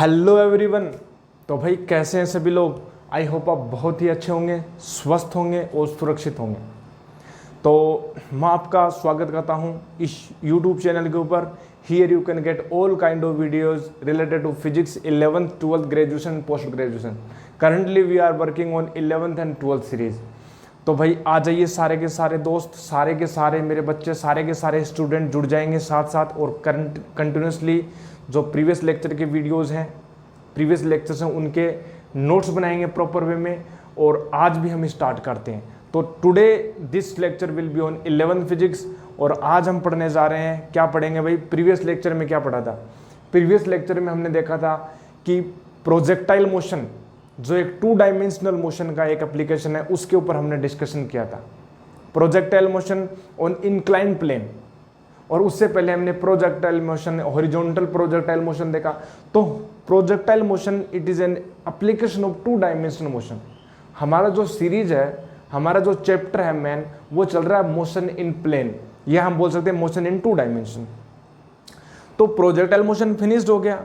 Hello everyone. तो भाई कैसे हैं सभी लोग। आई होप आप बहुत ही अच्छे होंगे, स्वस्थ होंगे और सुरक्षित होंगे। तो मैं आपका स्वागत करता हूं इस यूट्यूब चैनल के ऊपर। Here you can get all kind of videos related to physics 11th 12th graduation post graduation. Currently we are working on 11th and 12th series. तो भाई आ जाइए, सारे के सारे दोस्त, सारे के सारे मेरे बच्चे, सारे के सारे स्टूडेंट जुड़ जाएंगे साथ साथ और कंटिन्यूसली जो प्रीवियस लेक्चर के वीडियोस हैं, प्रीवियस लेक्चर्स हैं, उनके नोट्स बनाएंगे प्रॉपर वे में। और आज भी हम स्टार्ट करते हैं। तो today this lecture will be on 11th physics. और आज हम पढ़ने जा रहे हैं, क्या पढ़ेंगे भाई। प्रीवियस लेक्चर में क्या पढ़ा था? प्रीवियस लेक्चर में हमने देखा था कि प्रोजेक्टाइल मोशन, जो एक 2 डायमेंशनल मोशन का एक एप्लीकेशन है, उसके ऊपर हमने डिस्कशन किया था। Projectile motion on inclined plane. और उससे पहले हमने projectile motion, horizontal projectile motion देखा। तो projectile motion it is an application of 2 dimensional motion. हमारा जो सीरीज है, हमारा जो चैप्टर है मेन, वो चल रहा है मोशन इन प्लेन, या हम बोल सकते हैं मोशन इन 2 डायमेंशन। तो प्रोजेक्टाइल मोशन फिनिश्ड हो गया।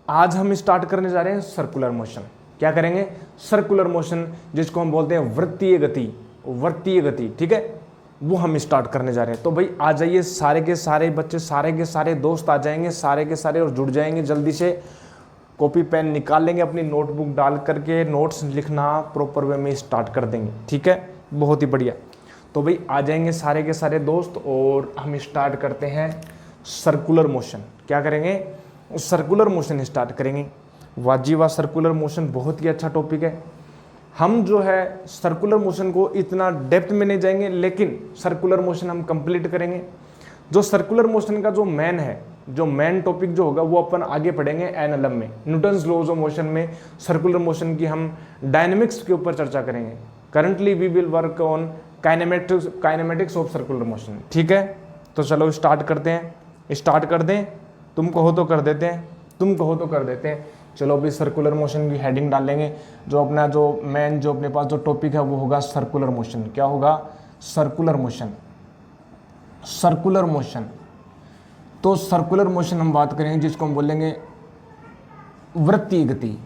आज हम स्टार्ट करने जा रहे हैं सर्कुलर मोशन। क्या करेंगे? सर्कुलर मोशन, जिसको हम बोलते हैं वृत्तीय गति। वृत्तीय गति, ठीक है, वो हम स्टार्ट करने जा रहे हैं। तो भाई आ जाइए, सारे के सारे बच्चे, सारे के सारे दोस्त आ जाएंगे, सारे के सारे, और जुड़ जाएंगे। जल्दी से कॉपी पेन निकाल लेंगे, अपनी नोटबुक डाल करके नोट्स लिखना प्रॉपर वे में स्टार्ट कर देंगे, ठीक है। बहुत ही बढ़िया। तो भाई आ जाएंगे सारे के सारे दोस्त और हम स्टार्ट करते हैं सर्कुलर मोशन। क्या करेंगे? सर्कुलर मोशन स्टार्ट करेंगे। वाजी वाह, सर्कुलर मोशन बहुत ही अच्छा टॉपिक है। हम जो है सर्कुलर मोशन को इतना डेप्थ में नहीं जाएंगे, लेकिन सर्कुलर मोशन हम कंप्लीट करेंगे। जो सर्कुलर मोशन का जो मेन है, जो मेन टॉपिक जो होगा, वो अपन आगे पढ़ेंगे एनएलएम में, न्यूटन्स लॉज ऑफ मोशन में। सर्कुलर मोशन की हम डायनेमिक्स के ऊपर चर्चा करेंगे। Currently we will work on kinematics of circular motion, ठीक है। तो चलो स्टार्ट करते हैं। स्टार्ट कर दें? तुम कहो तो कर देते हैं, तुम कहो तो कर देते हैं। चलो अभी सर्कुलर मोशन की हेडिंग डालेंगे। जो अपना जो मेन जो अपने पास जो टॉपिक है वो होगा सर्कुलर मोशन। क्या होगा? Circular motion. Circular motion. तो सर्कुलर मोशन हम बात करेंगे, जिसको हम बोलेंगे वृत्तीय गति,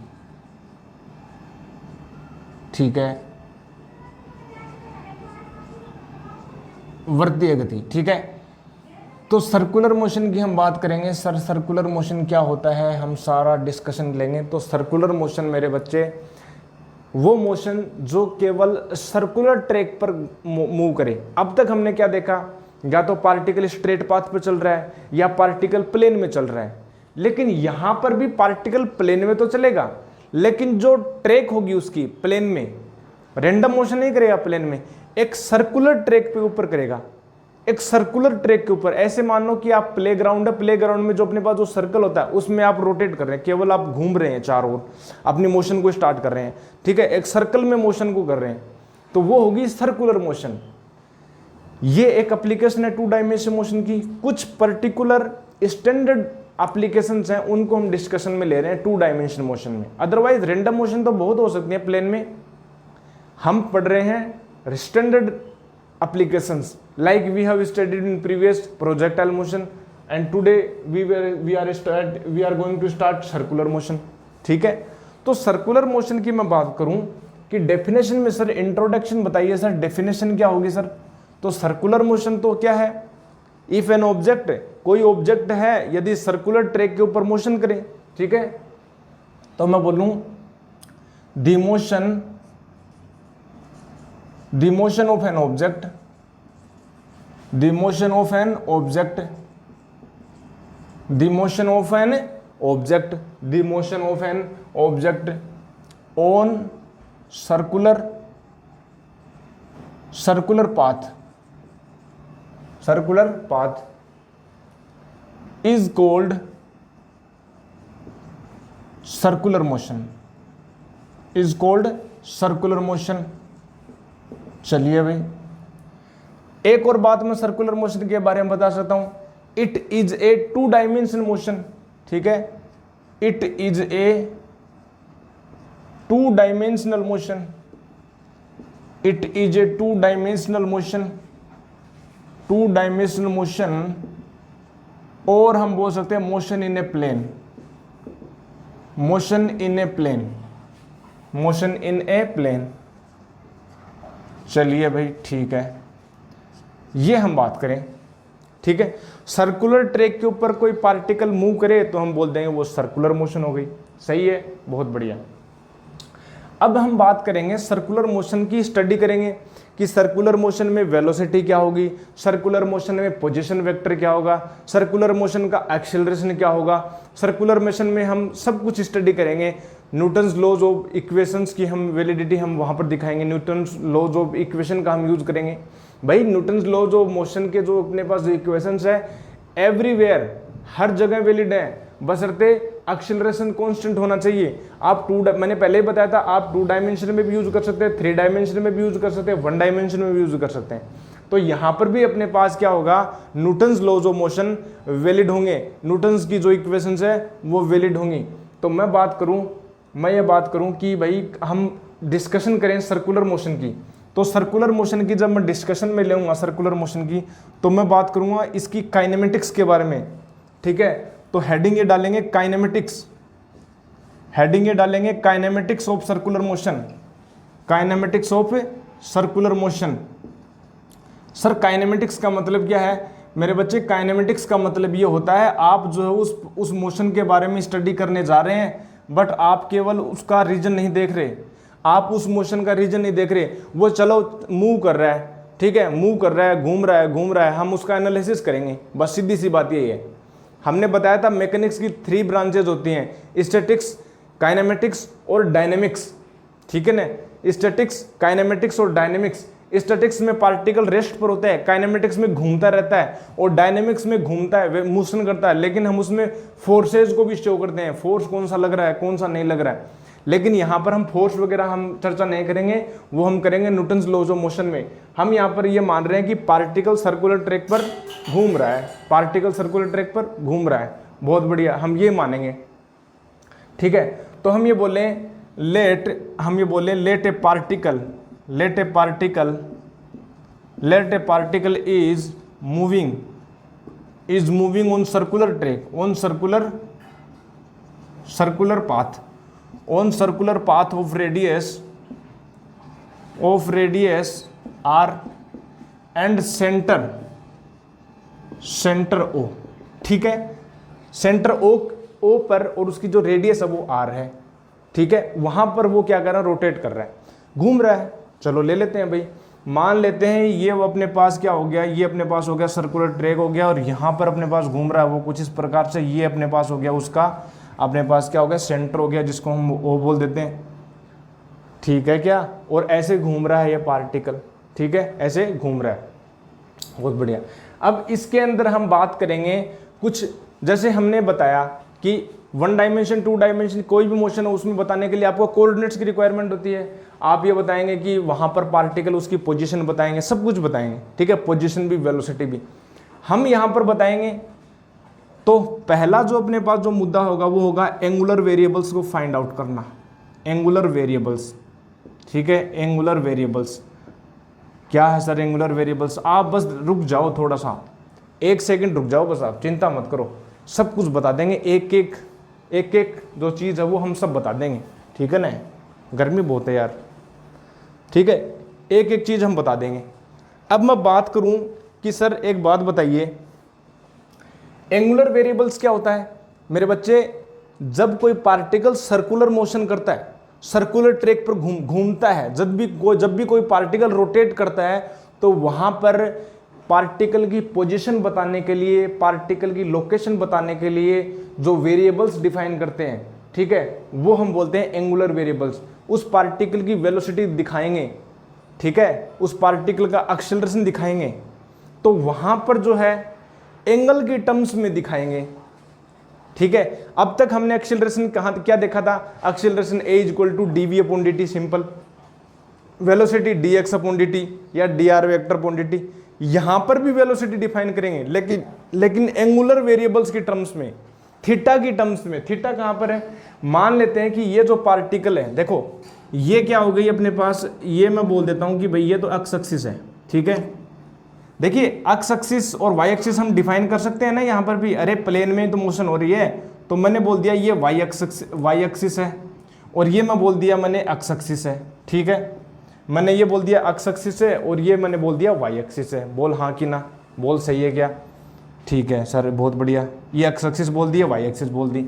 ठीक है। वृत्तीय गति, ठीक है। तो सर्कुलर मोशन की हम बात करेंगे। सर्कुलर मोशन क्या होता है, हम सारा डिस्कशन लेंगे। तो सर्कुलर मोशन मेरे बच्चे, वो मोशन जो केवल सर्कुलर ट्रैक पर मूव करे। अब तक हमने क्या देखा? या तो पार्टिकल स्ट्रेट पाथ पर चल रहा है या पार्टिकल प्लेन में चल रहा है। लेकिन यहां पर भी पार्टिकल प्लेन में तो चलेगा, लेकिन जो ट्रैक होगी उसकी प्लेन में, रैंडम मोशन नहीं करेगा प्लेन में, एक सर्कुलर ट्रैक पे ऊपर करेगा। एक सर्कुलर ट्रैक के ऊपर, ऐसे मान लो कि आप प्लेग्राउंड है, प्लेग्राउंड में जो अपने पास जो सर्कल होता है उसमें आप रोटेट कर रहे हैं, केवल आप घूम रहे हैं चारों ओर, अपनी मोशन को स्टार्ट कर रहे हैं, ठीक है। एक सर्कल में मोशन को कर रहे हैं, तो वो होगी सर्कुलर मोशन। ये एक एप्लीकेशन है 2 डायमेंशन मोशन की। कुछ पर्टिकुलर स्टैंडर्ड एप्लीकेशंस हैं, उनको हम डिस्कशन में ले रहे हैं 2 डायमेंशन मोशन में। अदरवाइज रैंडम मोशन तो बहुत हो सकती है प्लेन में। हम पढ़ रहे हैं standard applications like we have studied in previous projectile motion, and today we are going to start circular motion, ठीक है। तो सर्कुलर मोशन की मैं बात करूं कि डेफिनेशन में सर इंट्रोडक्शन बताइए सर, डेफिनेशन क्या होगी सर? तो सर्कुलर मोशन तो क्या है? इफ एन ऑब्जेक्ट, कोई ऑब्जेक्ट है यदि सर्कुलर ट्रैक के ऊपर मोशन करे, ठीक है, तो मैं बोलूं the motion of an object, the motion of an object, the motion of an object, the motion of an object on circular path is called circular motion, is called circular motion। चलिए भाई, एक और बात मैं circular motion के बारे में बता सकता हूं। It is a 2 dimensional motion, ठीक है। It is a 2 dimensional motion. It is a 2 dimensional motion. 2 dimensional motion, और हम बोल सकते हैं motion in a plane. Motion in a plane, motion in a plane. चलिए भाई ठीक है, ये हम बात करें, ठीक है। सर्कुलर ट्रैक के ऊपर कोई पार्टिकल मूव करे तो हम बोल देंगे वो सर्कुलर मोशन हो गई। सही है, बहुत बढ़िया। अब हम बात करेंगे सर्कुलर मोशन की, स्टडी करेंगे कि सर्कुलर मोशन में वेलोसिटी क्या होगी, सर्कुलर मोशन में पोजीशन वेक्टर क्या होगा, सर्कुलर मोशन का एक्सेलरेशन क्या होगा। सर्कुलर मोशन में हम सब कुछ स्टडी करेंगे। न्यूटन्स लॉज ऑफ इक्वेशंस की हम वैलिडिटी हम वहाँ पर दिखाएंगे, न्यूटन्स लॉज ऑफ इक्वेशन का हम यूज करेंगे। भाई न्यूटन्स लॉज ऑफ मोशन के जो अपने पास इक्वेशंस है एवरीवेयर, हर जगह वैलिड है, बशर्ते एक्सेलरेशन कांस्टेंट होना चाहिए। आप मैंने पहले ही बताया था, आप 2 डायमेंशन में भी यूज कर सकते हैं, 3 डायमेंशन में भी यूज कर सकते हैं, 1 डायमेंशन में भी यूज कर सकते हैं। तो यहाँ पर भी अपने पास क्या होगा, Newton's laws of motion valid होंगे, न्यूटन्स की जो इक्वेशंस है वो वैलिड होंगी। तो मैं ये बात करूँ कि भाई हम डिस्कशन करें सर्कुलर मोशन की, तो सर्कुलर मोशन की जब मैं डिस्कशन में लेऊंगा सर्कुलर मोशन की, तो मैं बात करूंगा इसकी काइनेमेटिक्स के बारे में, ठीक है। तो हेडिंग ये डालेंगे काइनेमेटिक्स, हेडिंग ये डालेंगे kinematics of circular motion, kinematics of circular motion. Sir kinematics का मतलब क्या है मेरे बच्चे? काइनेमेटिक्स का मतलब ये होता है आप जो है उस मोशन के बारे में स्टडी करने जा रहे हैं, बट आप केवल उसका रीजन नहीं देख रहे, आप उस मोशन का रीजन नहीं देख रहे। वो चलो मूव कर रहा है, ठीक है, मूव कर रहा है, घूम रहा है, हम उसका एनालिसिस करेंगे। बस सीधी सी बात यही है। हमने बताया था मैकेनिक्स की 3 ब्रांचेज होती हैं, स्टैटिक्स, काइनेमेटिक्स और डायनेमिक्स, ठीक है ना। स्टैटिक्स, काइनेमेटिक्स और डायनेमिक्स। स्टैटिक्स में पार्टिकल रेस्ट पर होता है, काइनेमेटिक्स में घूमता रहता है, और डायनेमिक्स में घूमता है, मोशन करता है, लेकिन हम उसमें फोर्सेज को भी शो करते हैं, फोर्स कौन सा लग रहा है कौन सा नहीं लग रहा है। लेकिन यहाँ पर हम फोर्स वगैरह हम चर्चा नहीं करेंगे, वो हम करेंगे न्यूटन्स लॉज ऑफ मोशन में। हम यहाँ पर ये मान रहे हैं कि पार्टिकल सर्कुलर ट्रैक पर घूम रहा है, पार्टिकल सर्कुलर ट्रैक पर घूम रहा है, बहुत बढ़िया, हम ये मानेंगे, ठीक है। तो हम ये बोले let a particle is moving on circular track, on circular path, on circular path of radius r and center O, ठीक है। सेंटर O पर और उसकी जो रेडियस है वो r है, ठीक है। वहां पर वो क्या कर रहा है, रोटेट कर रहा है, घूम रहा है। चलो ले लेते हैं भाई, मान लेते हैं ये वो अपने पास क्या हो गया, ये अपने पास हो गया सर्कुलर ट्रैक हो गया, और यहाँ पर अपने पास घूम रहा है वो कुछ इस प्रकार से, ये अपने पास हो गया उसका अपने पास क्या हो गया, सेंटर हो गया, जिसको हम ओ बोल देते हैं, ठीक है क्या। और ऐसे घूम रहा है ये पार्टिकल, ठीक है, ऐसे घूम रहा है, बहुत बढ़िया। अब इसके अंदर हम बात करेंगे कुछ, जैसे हमने बताया कि 1 डायमेंशन 2 डायमेंशन कोई भी मोशन हो उसमें बताने के लिए आपको कोऑर्डिनेट्स की रिक्वायरमेंट होती है। आप ये बताएंगे कि वहाँ पर पार्टिकल उसकी पोजीशन बताएंगे, सब कुछ बताएंगे, ठीक है, पोजीशन भी वेलोसिटी भी हम यहाँ पर बताएंगे। तो पहला जो अपने पास जो मुद्दा होगा वो होगा एंगुलर वेरिएबल्स को फाइंड आउट करना, एंगुलर वेरिएबल्स, ठीक है। एंगुलर वेरिएबल्स क्या है सर? एंगुलर वेरिएबल्स, आप बस रुक जाओ थोड़ा सा, 1 सेकंड रुक जाओ बस, आप चिंता मत करो, सब कुछ बता देंगे, एक एक जो चीज़ है वो हम सब बता देंगे, ठीक है ना। गर्मी बहुत है यार, ठीक है, एक एक चीज़ हम बता देंगे। अब मैं बात करूं कि सर एक बात बताइए, एंगुलर वेरिएबल्स क्या होता है मेरे बच्चे? जब कोई पार्टिकल सर्कुलर मोशन करता है, सर्कुलर ट्रैक पर घूमता है, जब भी कोई पार्टिकल रोटेट करता है, तो वहां पर पार्टिकल की पोजीशन बताने के लिए, पार्टिकल की लोकेशन बताने के लिए जो वेरिएबल्स डिफाइन करते हैं, ठीक है, वो हम बोलते हैं एंगुलर वेरिएबल्स। उस पार्टिकल की वेलोसिटी दिखाएंगे, ठीक है, उस पार्टिकल का एक्सेलरेशन दिखाएंगे, तो वहां पर जो है एंगल के टर्म्स में दिखाएंगे, ठीक है। अब तक हमने एक्सेलरेशन क्या देखा था? Acceleration a = dv/dt, simple. Velocity dx/dt या dr/dt। यहां पर भी वेलोसिटी डिफाइन करेंगे, लेकिन एंगुलर वेरिएबल्स की टर्म्स में, थीटा की टर्म्स में। थीटा कहां पर है? मान लेते हैं कि ये जो पार्टिकल है, देखो ये क्या हो गई अपने पास, ये मैं बोल देता हूं कि भाई ये तो एक्स एक्सिस है, ठीक है। देखिए एक्स एक्सिस और वाई एक्सिस हम डिफाइन कर सकते हैं ना यहाँ पर भी। अरे प्लेन में तो मोशन हो रही है, तो मैंने बोल दिया ये वाई एक्सिस है, और ये मैं बोल दिया मैंने एक्स एक्सिस है। ठीक है, मैंने ये बोल दिया एक्स एक्सिस है और ये मैंने बोल दिया वाई एक्सिस है। बोल हाँ कि ना, बोल सही है क्या? ठीक है सर, बहुत बढ़िया। ये एक्स एक्सिस बोल दी, वाई एक्सिस बोल दी।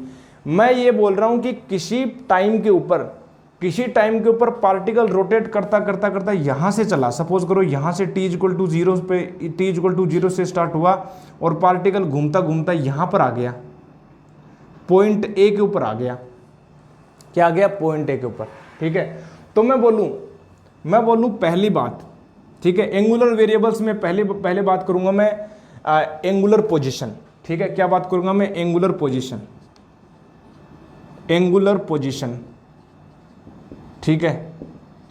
मैं ये बोल रहा हूँ कि किसी टाइम के ऊपर पार्टिकल रोटेट करता करता करता यहाँ से चला। सपोज करो यहाँ से t इक्वल टू 0 पे, t इक्वल टू 0 से स्टार्ट हुआ और पार्टिकल घूमता घूमता यहाँ पर आ गया, पॉइंट ए के ऊपर आ गया। क्या आ गया? पॉइंट ए के ऊपर। ठीक है, तो मैं बोलूँ पहली बात, ठीक है, एंगुलर वेरिएबल्स में पहले बात करूंगा मैं एंगुलर पोजीशन। ठीक है, क्या बात करूंगा मैं? Angular position. ठीक है,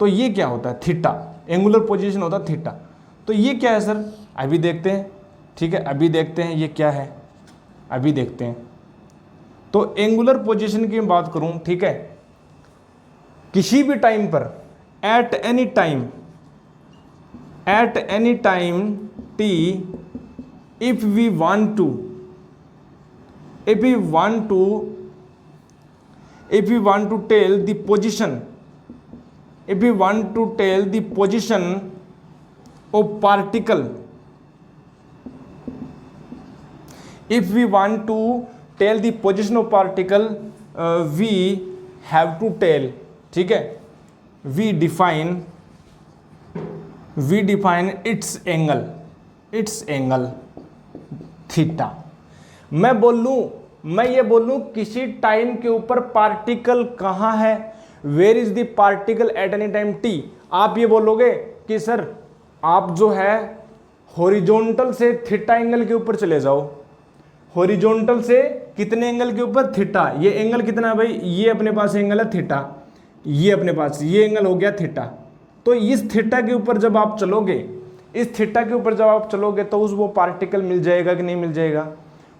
तो ये क्या होता है? थीटा। एंगुलर पोजीशन होता है थीटा। तो ये क्या है सर? अभी देखते हैं। ठीक है, अभी देखते हैं ये क्या है, अभी देखते हैं। तो एंगुलर पोजीशन की बात करूं, ठीक है, किसी भी टाइम पर eight any time t, if we want to tell the position, if we want to tell the position of particle, if we want to tell the position of particle, we have to tell, ठीक है, we define its angle theta. मैं ये बोलूं किसी time के ऊपर particle कहां है, where is the particle at any time t। आप ये बोलोगे कि सर आप जो है हॉरिजॉन्टल से थीटा एंगल के ऊपर चले जाओ। हॉरिजॉन्टल से कितने एंगल के ऊपर? थीटा। ये एंगल कितना है भाई? ये अपने पास एंगल है थीटा, ये अपने पास ये एंगल हो गया थीटा। तो इस थीटा के ऊपर जब आप चलोगे, तो उस वो पार्टिकल मिल जाएगा कि नहीं मिल जाएगा?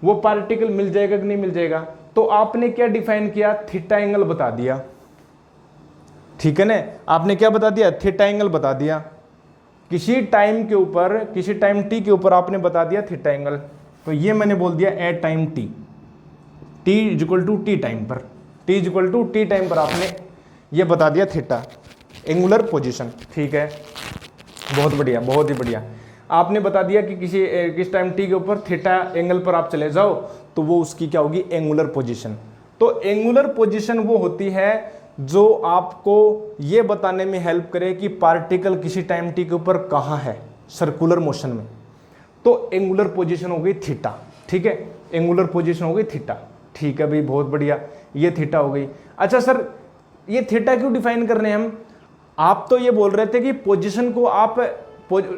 वो पार्टिकल मिल जाएगा कि नहीं मिल जाएगा? तो आपने क्या डिफाइन किया? थीटा एंगल बता दिया। ठीक है ना, आपने क्या बता दिया? थीटा एंगल बता दिया। किसी टाइम t के ऊपर आपने बता दिया थीटा एंगल। तो ये मैंने बोल दिया at time t equal to t time पर आपने ये बता दिया थीटा, एंगुलर पोजीशन। ठीक है, बहुत बढ़िया, बहुत ही बढ़िया। आपने बता दिया कि किस टाइम t के ऊपर थीटा एंगल पर आप चले जाओ, तो वो उसकी क्या होगी? Angular position. तो एंगुलर पोजीशन वो होती है जो आपको ये बताने में हेल्प करे कि पार्टिकल किसी टाइम t के ऊपर कहाँ है सर्कुलर मोशन में। तो एंगुलर पोजीशन हो गई थीटा। ठीक है, एंगुलर पोजीशन हो गई थीटा। ठीक है भाई, बहुत बढ़िया, ये थीटा हो गई। अच्छा सर, ये थीटा क्यों डिफाइन कर रहे हैं हम? आप तो ये बोल रहे थे कि पोजीशन को आप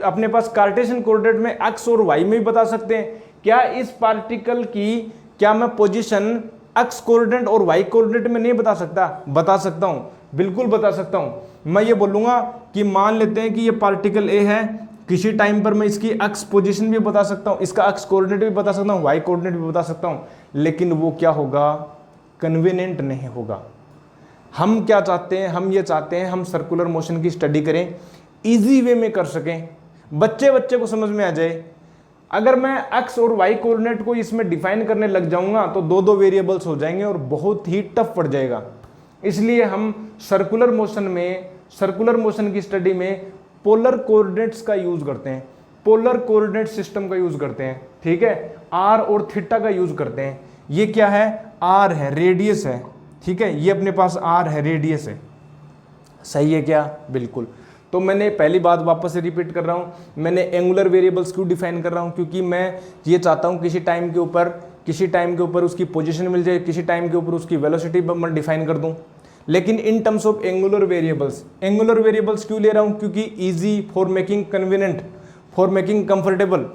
अपने पास कार्टेशियन कोऑर्डिनेट में एक्स और वाई में भी बता सकते हैं। क्या इस पार्टिकल की क्या मैं पोजीशन एक्स कोऑर्डिनेट और वाई कोऑर्डिनेट में नहीं बता सकता? बता सकता हूं, बिल्कुल बता सकता हूं। मैं ये बोलूंगा कि मान लेते हैं कि ये पार्टिकल ए है, किसी टाइम पर मैं इसकी एक्स पोजीशन भी बता सकता हूं, इसका एक्स कोऑर्डिनेट भी बता सकता हूं, वाई कोऑर्डिनेट भी बता सकता हूं, लेकिन वो क्या होगा? कन्वीनियंट नहीं होगा। हम क्या चाहते हैं? हम ये चाहते हैं हम सर्कुलर मोशन की स्टडी करें, इजी वे में कर सकें, बच्चे को समझ में आ जाए। अगर मैं एक्स और वाई कोऑर्डिनेट को इसमें डिफाइन करने लग जाऊंगा तो दो वेरिएबल्स हो जाएंगे और बहुत ही टफ पड़ जाएगा। इसलिए हम सर्कुलर मोशन की स्टडी में पोलर कोऑर्डिनेट्स का यूज करते हैं, पोलर कोऑर्डिनेट सिस्टम का यूज करते हैं। ठीक है, आर और थीटा का यूज करते हैं। ये क्या है? आर है, रेडियस है। ठीक है, ये अपने पास आर है, रेडियस है। सही है क्या? बिल्कुल। तो मैंने पहली बात वापस से रिपीट कर रहा हूँ, मैंने एंगुलर वेरिएबल्स क्यों डिफाइन कर रहा हूँ? क्योंकि मैं ये चाहता हूँ किसी टाइम के ऊपर उसकी पोजीशन मिल जाए, किसी टाइम के ऊपर उसकी वेलोसिटी मैं डिफाइन कर दूँ। लेकिन in terms of angular variables क्यों ले रहा हूँ? क्योंकि easy, for making convenient, for making comfortable,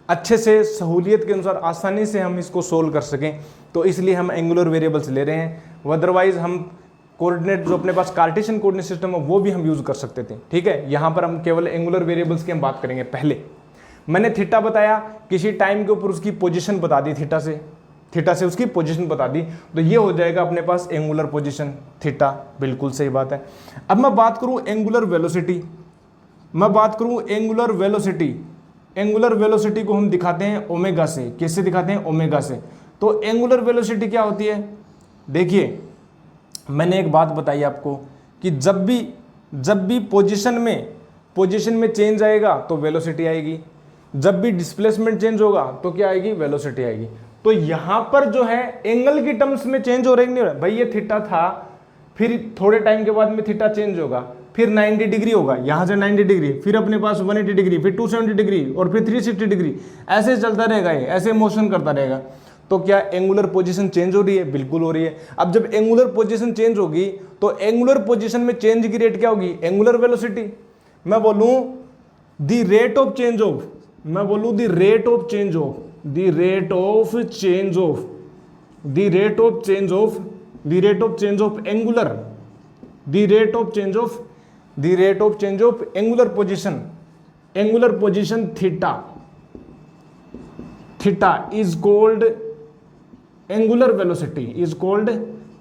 अच्छे से सहूलियत के अनुसार आसानी से हम इसको सोल्व कर सकें, तो इसलिए हम एंगुलर वेरिएबल्स ले रहे हैं। अदरवाइज हम कोऑर्डिनेट जो अपने पास कार्टेशियन कोऑर्डिनेट सिस्टम है वो भी हम यूज कर सकते थे। ठीक है, यहाँ पर हम केवल एंगुलर वेरिएबल्स की हम बात करेंगे। पहले मैंने थीटा बताया, किसी टाइम के ऊपर उसकी पोजीशन बता दी, थीटा से उसकी पोजीशन बता दी, तो ये हो जाएगा अपने पास एंगुलर पोजीशन थीटा। बिल्कुल सही बात है। अब मैं बात करूँ एंगुलर वेलोसिटी, एंगुलर वेलोसिटी को हम दिखाते हैं ओमेगा से। कैसे दिखाते हैं? ओमेगा से। तो एंगुलर वेलोसिटी क्या होती है? देखिए मैंने एक बात बताई आपको कि जब भी पोजीशन में चेंज आएगा तो वेलोसिटी आएगी, जब भी डिस्प्लेसमेंट चेंज होगा तो क्या आएगी? वेलोसिटी आएगी। तो यहां पर जो है एंगल की टर्म्स में चेंज हो रहा है नहीं हो रहा? भाई ये थीटा था, फिर थोड़े टाइम के बाद में थीटा चेंज होगा, फिर 90 डिग्री होगा, यहां से 90 डिग्री, फिर अपने पास 180 डिग्री, फिर 270 डिग्री और फिर 360 डिग्री, ऐसे चलता रहेगा, ये ऐसे मोशन करता रहेगा। तो क्या एंगुलर पोजीशन चेंज हो रही है? बिल्कुल हो रही है। अब जब एंगुलर पोजीशन चेंज होगी तो एंगुलर पोजीशन में चेंज की रेट क्या होगी? Angular velocity. मैं बोलूं the rate of change of, मैं बोलूं the rate of change of, the rate of change of, the rate of change of, the rate of change of angular, the rate of change of, the rate of change of angular position, angular position theta, theta is called angular velocity, is called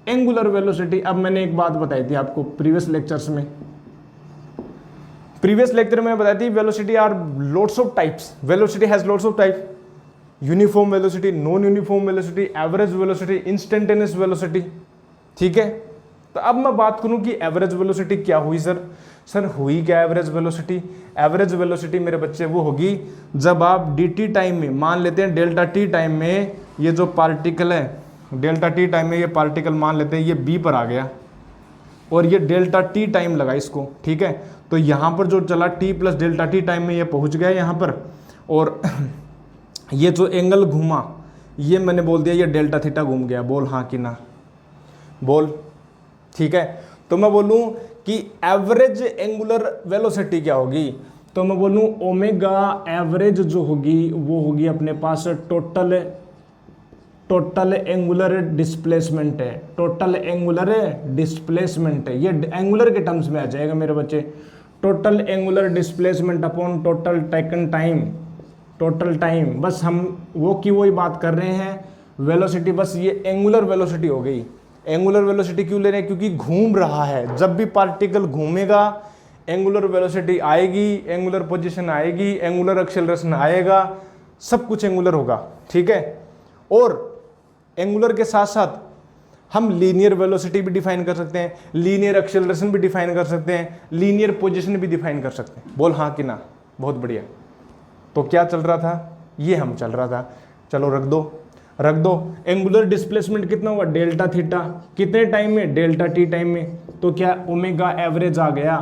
angular velocity. अब मैंने एक बात बताई थी आपको previous lectures में, previous lecture में बताई थी velocity are lots of types, velocity has lots of type, uniform velocity, non uniform velocity, average velocity, instantaneous velocity. ठीक है, तो अब मैं बात करूं कि एवरेज वेलोसिटी क्या हुई सर हुई क्या एवरेज वेलोसिटी? एवरेज वेलोसिटी मेरे बच्चे वो होगी जब आप dt टाइम में, मान लेते हैं डेल्टा t टाइम में ये जो पार्टिकल है, डेल्टा t टाइम में ये पार्टिकल मान लेते हैं ये b पर आ गया और ये डेल्टा t टाइम लगा इसको, ठीक है, तो यहाँ पर जो चला t plus delta t time में ये पहुँच गया यहाँ पर, और ये जो एंगल घूमा ये मैंने बोल दिया ये डेल्टा थीटा घूम गया। बोल हाँ कि ना? बोल। ठीक है, तो मैं बोलूं कि एवरेज एंगुलर वेलोसिटी क्या होगी? तो मैं बोलूं ओमेगा एवरेज जो होगी वो होगी अपने पास टोटल एंगुलर डिस्प्लेसमेंट है, टोटल एंगुलर डिस्प्लेसमेंट है, ये एंगुलर के टर्म्स में आ जाएगा मेरे बच्चे। Total angular displacement upon total taken time, total time, बस हम वो की वही बात कर रहे हैं। वेलोसिटी बस ये एंगुलर वेलोसिटी हो गई। एंगुलर वेलोसिटी क्यों ले रहे हैं? क्योंकि घूम रहा है, जब भी पार्टिकल घूमेगा एंगुलर वेलोसिटी आएगी, एंगुलर पोजीशन आएगी, एंगुलर एक्सेलरेशन आएगा, सब कुछ एंगुलर होगा। ठीक है, और एंगुलर के साथ साथ हम लीनियर वेलोसिटी भी डिफाइन कर सकते हैं, लीनियर एक्सेलरेशन भी डिफाइन कर सकते हैं, लीनियर पोजीशन भी डिफाइन कर सकते हैं। बोल हाँ कि ना? बहुत बढ़िया। तो क्या चल रहा था? ये हम चल रहा था। चलो रख दो। एंगुलर डिस्प्लेसमेंट कितना हुआ? Delta theta. कितने टाइम में? डेल्टा टी टाइम में। तो क्या ओमेगा एवरेज आ गया?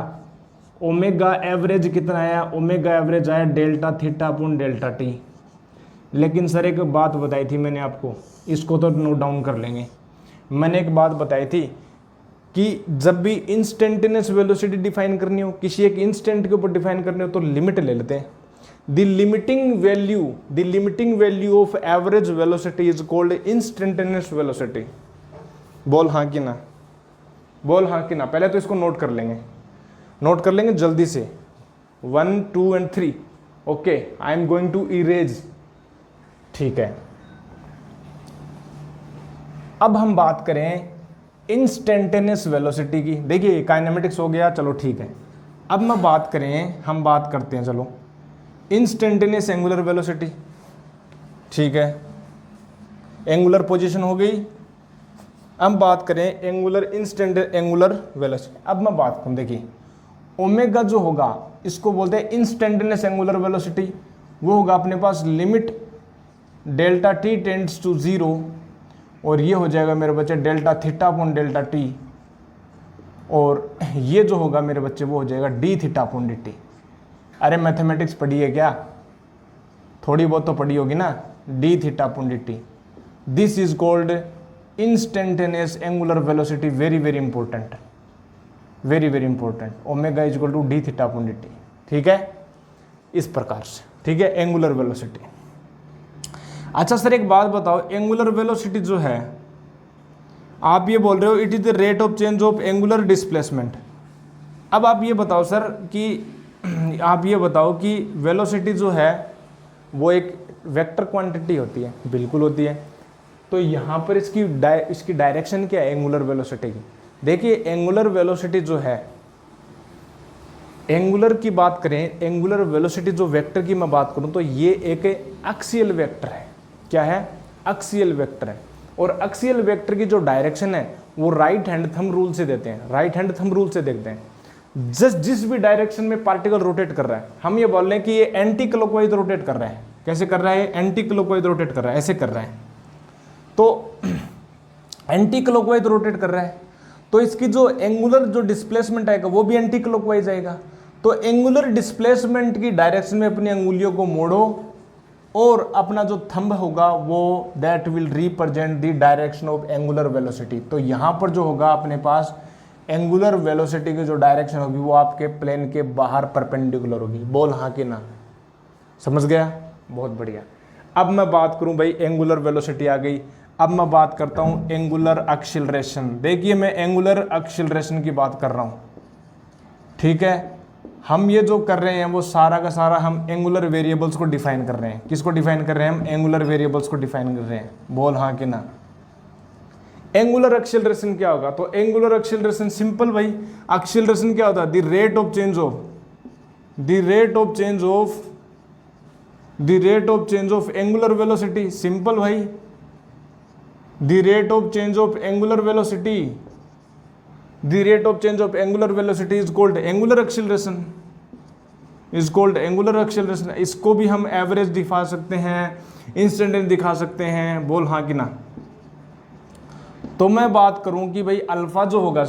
ओमेगा एवरेज कितना आया? ओमेगा एवरेज आया delta theta upon delta T. लेकिन सर एक बात बताई थी मैंने आपको, इसको तो नोट डाउन कर लेंगे। मैंने एक बात बताई थी कि जब भी इंस्टेंटेनियस वेलोसिटी डिफाइन करनी हो, किसी एक इंस्टेंट के ऊपर डिफाइन करनी हो, तो लिमिट ले लेते हैं। The limiting value of average velocity is called instantaneous velocity. बोल हाँ कि ना? बोल हाँ कि ना? पहले तो इसको नोट कर लेंगे जल्दी से। 1, 2 and 3. Okay, I am going to erase. ठीक है, अब हम बात करें इंस्टेंटेनियस वेलोसिटी की। देखिए काइनेमेटिक्स हो गया, चलो ठीक है। अब हम बात करते हैं, चलो इंस्टेंटेनियस एंगुलर वेलोसिटी। ठीक है, एंगुलर पोजीशन हो गई। अब बात करें एंगुलर वेलोसिटी। अब मैं बात करूं, देखिए ओमेगा जो होगा इसको बोलते हैं इंस्टेंटेनियस एंगुलर वेलोसिटी। वो होगा अपने पास limit delta T tends to 0, और ये हो जाएगा मेरे बच्चे delta theta upon delta T, और ये जो होगा मेरे बच्चे वो हो जाएगा D theta upon D T. अरे मैथमेटिक्स पढ़ी है क्या? थोड़ी बहुत तो पढ़ी होगी ना। D theta upon D T, this is called instantaneous angular velocity. Very very important, very very important. Omega is equal to D theta upon D T. ठीक है, इस प्रकार से। ठीक है, एंगुलर वेलोसिटी। अच्छा सर एक बात बताओ, एंगुलर वेलोसिटी जो है आप ये बोल रहे हो it is the rate of change of angular displacement. अब आप ये बताओ सर कि वेलोसिटी जो है वो एक वेक्टर क्वांटिटी होती है। बिल्कुल होती है। तो यहाँ पर इसकी डायरेक्शन क्या है एंगुलर वेलोसिटी की? देखिए एंगुलर वेलोसिटी जो है, एंगुलर की बात करें, एंगुलर वेलोसिटी जो वेक्टर की मैं बात करूं तो ये एक एक्सियल वेक्टर है। क्या है? एक्सियल वेक्टर है, और एक्सियल वेक्टर की जो डायरेक्शन है वो राइट हैंड थंब रूल से देते हैं, राइट हैंड थंब रूल से देखते हैं। जिस भी डायरेक्शन में पार्टिकल रोटेट कर रहा है, हम ये बोल रहे हैं कि ये एंटी क्लॉकवाइज रोटेट कर रहा है। कैसे कर रहा है? एंटी क्लॉकवाइज रोटेट कर रहा है, ऐसे कर रहा है। तो एंटी क्लॉकवाइज रोटेट कर रहा है, तो इसकी जो एंगुलर जो डिस्प्लेसमेंट आएगा वो भी एंटी क्लॉकवाइज आएगा। तो एंगुलर डिस्प्लेसमेंट की डायरेक्शन में अपनी अंगुलियों को मोड़ो, और अपना जो थंब होगा वो that will represent the direction of angular velocity. तो यहाँ पर जो होगा अपने पास एंगुलर वेलोसिटी की जो डायरेक्शन होगी वो आपके प्लेन के बाहर परपेंडिकुलर होगी। बोल हाँ कि ना? समझ गया? बहुत बढ़िया। अब मैं बात करूं भाई, एंगुलर वेलोसिटी आ गई, अब मैं बात करता हूं एंगुलर एक्सीलरेशन। देखिए मैं एंगुलर एक्सीलरेशन की बात कर रहा हूं, ठीक है। हम ये जो कर रहे हैं वो सारा का सारा हम एंगुलर वेरिएबल्स को डिफाइन कर रहे हैं। किसको डिफाइन कर रहे हैं? हम एंगुलर वेरिएबल्स को डिफाइन कर रहे हैं। बोल हाँ कि ना? एंगुलर एक्सीलरेशन क्या होगा? तो एंगुलर एक्सीलरेशन सिंपल भाई, एक्सीलरेशन क्या होता है? The rate of change of angular velocity. Simple भाई, the rate of change of angular velocity, the rate of change of angular velocity is called angular acceleration, is called angular acceleration. इसको भी हम average दिखा सकते हैं, instantaneous दिखा सकते हैं। बोल हाँ कि ना? तो मैं बात करूं कि भाई अल्फा जो होगा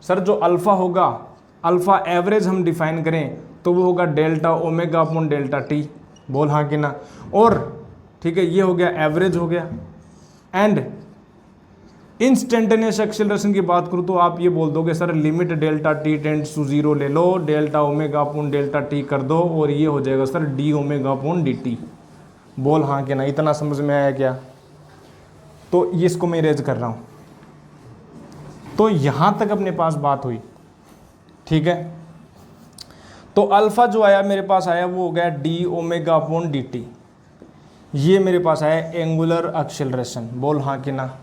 सर जो अल्फा होगा, अल्फा एवरेज हम डिफाइन करें तो वो होगा delta omega upon delta T. बोल हाँ कि ना? और ठीक है, ये हो गया एवरेज हो गया। एंड इंस्टेंटेनियस एक्सीलरेशन की बात करूं तो आप ये बोल दोगे sir limit delta T tends to 0 ले लो, delta omega upon delta T कर दो, और ये हो जाएगा sir D omega upon D T. बोल हाँ कि ना? इतना समझ में आया क्या? तो इसको मैं इरेज कर रहा हूं। तो यहां तक अपने पास बात हुई, ठीक है। तो अल्फा जो आया मेरे पास आया वो हो गया D omega upon D T, ये मेरे पास आया एंगुलर एक्सीलरेशन। बोल हाँ कि ना?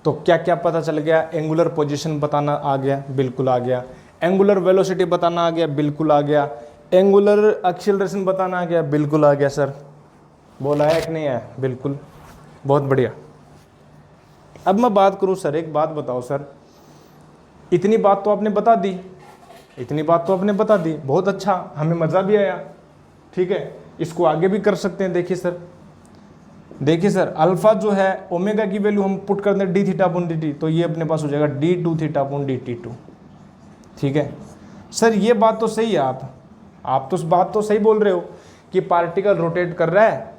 तो क्या क्या पता चल गया? एंगुलर पोजीशन बताना आ गया, बिल्कुल आ गया। एंगुलर वेलोसिटी बताना आ गया, बिल्कुल आ गया। एंगुलर एक्सीलरेशन बताना आ गया, बिल्कुल आ गया सर। बोला है कि नहीं है? बिल्कुल, बहुत बढ़िया। अब मैं बात करूं सर, एक बात बताओ सर, इतनी बात तो आपने बता दी, इतनी बात तो आपने बता दी, बहुत अच्छा, हमें मज़ा भी आया, ठीक है। इसको आगे भी कर सकते हैं। देखिए सर अल्फा जो है ओमेगा की वैल्यू हम पुट कर दें d theta upon D t, तो ये अपने पास हो जाएगा d two theta upon D t two, ठीक है। सर ये बात तो सही है, आप तो बात तो सही बोल रहे हो कि पार्टिकल रोटेट कर रहा है,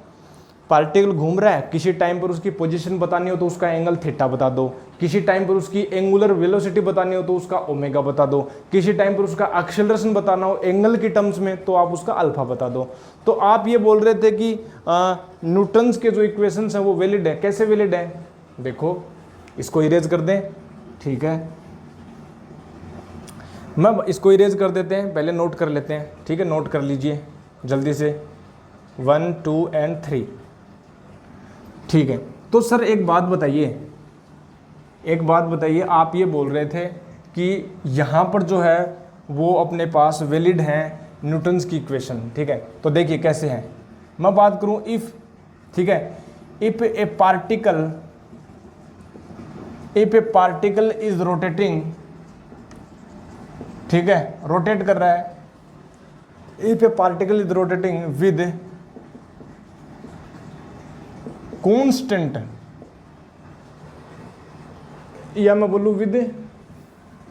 पार्टिकल घूम रहा है, किसी टाइम पर उसकी पोजीशन बतानी हो तो उसका एंगल थीटा बता दो, किसी टाइम पर उसकी एंगुलर वेलोसिटी बतानी हो तो उसका ओमेगा बता दो, किसी टाइम पर उसका एक्सीलरेशन बताना हो एंगल की टर्म्स में तो आप उसका अल्फा बता दो। तो आप ये बोल रहे थे कि न्यूटन्स के जो इक्वेशंस हैं वो वैलिड है। कैसे वैलिड है? देखो इसको इरेज कर दें, ठीक है, मैं इसको इरेज कर देते हैं, पहले नोट कर लेते हैं, ठीक है। नोट कर लीजिए जल्दी से, 1 2 and 3, ठीक है। तो सर एक बात बताइए, आप ये बोल रहे थे कि यहाँ पर जो है वो अपने पास वैलिड है न्यूटन्स की इक्वेशन, ठीक है। तो देखिए कैसे है, मैं बात करूँ इफ़, ठीक है, if A particle is rotating, ठीक है, रोटेट कर रहा है, if A particle is rotating with constant, या मैं बोलूं विद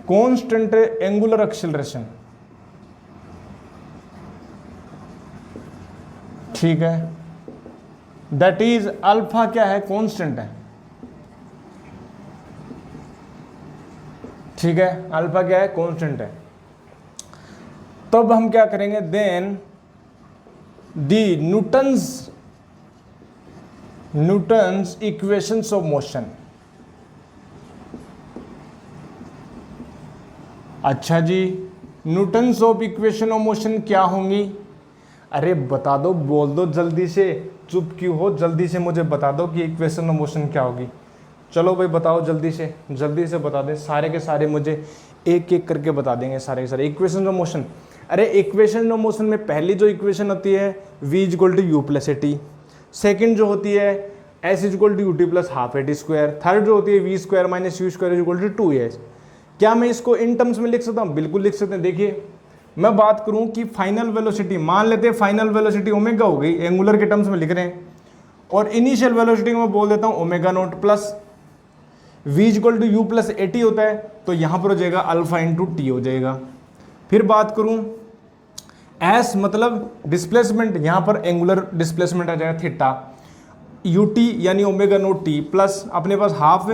कांस्टेंट एंगुलर एक्सीलरेशन, ठीक है, दैट इज अल्फा क्या है? कांस्टेंट है, ठीक है, अल्फा क्या है? कांस्टेंट है। तब हम क्या करेंगे? Then the Newton's equations of motion. अच्छा जी, Newton's of equation of motion क्या होंगी? अरे बता दो, बोल दो जल्दी से, चुप क्यों हो? जल्दी से मुझे बता दो कि इक्वेशन ऑफ मोशन क्या होगी। चलो भाई बताओ जल्दी से बता दें, सारे के सारे मुझे एक एक करके बता देंगे, सारे के सारे इक्वेशन ऑफ मोशन। अरे इक्वेशन ऑफ मोशन में पहली जो इक्वेशन होती है v = u + at, सेकंड जो होती है s is equal to u t plus half a t square. Third जो होती है v square minus u square is equal to 2as। क्या मैं इसको इन टर्म्स में लिख सकता हूँ? बिल्कुल लिख सकते हैं। देखिए मैं बात करूं कि फाइनल वेलोसिटी, मान लेते हैं फाइनल वेलोसिटी ओमेगा हो गई, एंगुलर के टर्म्स में लिख रहे हैं, और इनिशियल वेलोसिटी को मैं बोल देता हूं omega naught plus v equal to u plus a t होता है, तो यहां पर हो जाएगा अल्फा इंटू टी हो जाएगा। फिर बात करूं एस मतलब डिस्प्लेसमेंट, यहां पर एंगुलर डिस्प्लेसमेंट आ जाएगा थीटा, यूटी यानी ओमेगा नॉट टी प्लस अपने पास हाफ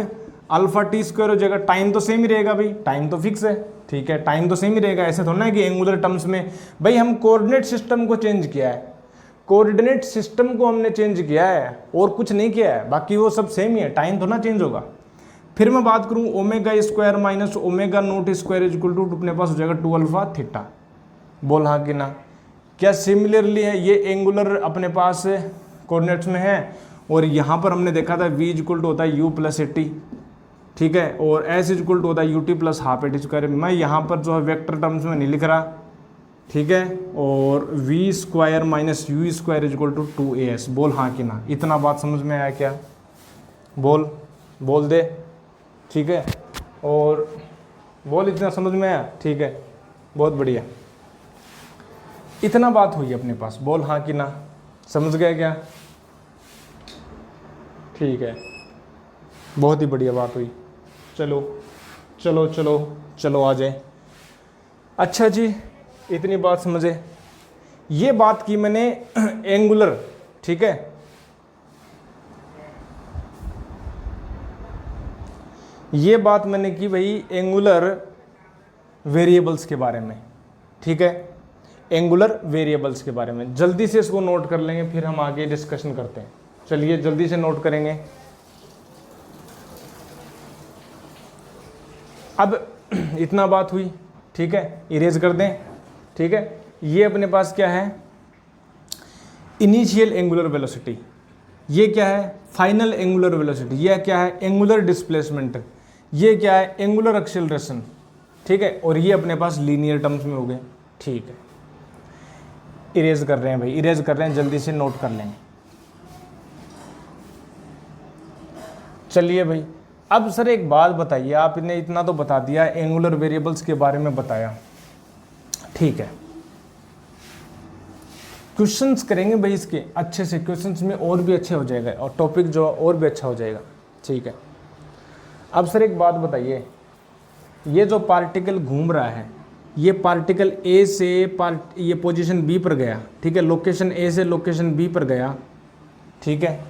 अल्फा टी स्क्वायर हो जाएगा। टाइम तो सेम ही रहेगा भाई, टाइम तो फिक्स है, ठीक है, टाइम तो सेम ही रहेगा। ऐसे थोड़ा ना है कि एंगुलर टर्म्स में, भाई हम कोऑर्डिनेट सिस्टम को चेंज किया है, कोऑर्डिनेट सिस्टम को हमने चेंज किया है और कुछ नहीं किया है, बाकी वो सब सेम ही है, टाइम थोड़ा ना चेंज होगा। फिर मैं बात करूं omega square minus omega naught square is equal to अपने पास हो जाएगा 2 अल्फा थीटा। बोल हाँ कि ना? क्या सिमिलरली है ये एंगुलर अपने पास कोऑर्डिनेट्स में है, और यहाँ पर हमने देखा था v इक्वल टू होता है u प्लस एटी, ठीक है, और s इक्वल टू होता है ut plus half a t square. मैं यहाँ पर जो है वेक्टर टर्म्स में नहीं लिख रहा, ठीक है, और v square minus u square equal to 2as। बोल हाँ कि ना? इतना बात समझ में आया क्या? बोल दे, ठीक है, और बोल इतना समझ में आया, ठीक है, बहुत बढ़िया। इतना बात हुई अपने पास, बोल हाँ कि ना? समझ गया क्या? ठीक है, बहुत ही बढ़िया बात हुई। चलो चलो चलो चलो आ जाए। अच्छा जी, इतनी बात समझे। ये बात की मैंने एंगुलर, ठीक है, ये बात मैंने की भाई एंगुलर वेरिएबल्स के बारे में, ठीक है, एंगुलर वेरिएबल्स के बारे में। जल्दी से इसको नोट कर लेंगे, फिर हम आगे डिस्कशन करते हैं। चलिए जल्दी से नोट करेंगे। अब इतना बात हुई, ठीक है, इरेज कर दें, ठीक है। ये अपने पास क्या है? Initial angular velocity. ये क्या है? Final angular velocity. ये क्या है? Angular displacement. ये क्या है? एंगुलर एक्सेलरेशन, ठीक है, और ये अपने पास लीनियर टर्म्स में हो गए, ठीक है। इरेज कर रहे हैं भाई, इरेज कर रहे हैं, जल्दी से नोट कर लेंगे। चलिए भाई, अब सर एक बात बताइए, आपने इतना तो बता दिया, एंगुलर वेरिएबल्स के बारे में बताया, ठीक है, क्वेश्चंस करेंगे भाई इसके अच्छे से, क्वेश्चंस में और भी अच्छे हो जाएगा और टॉपिक जो और भी अच्छा हो जाएगा, ठीक है। अब सर एक बात बताइए, ये जो पार्टिकल घूम रहा है, ये पार्टिकल ए से ये पोजीशन बी पर गया, ठीक है, लोकेशन ए से लोकेशन बी पर गया, ठीक है।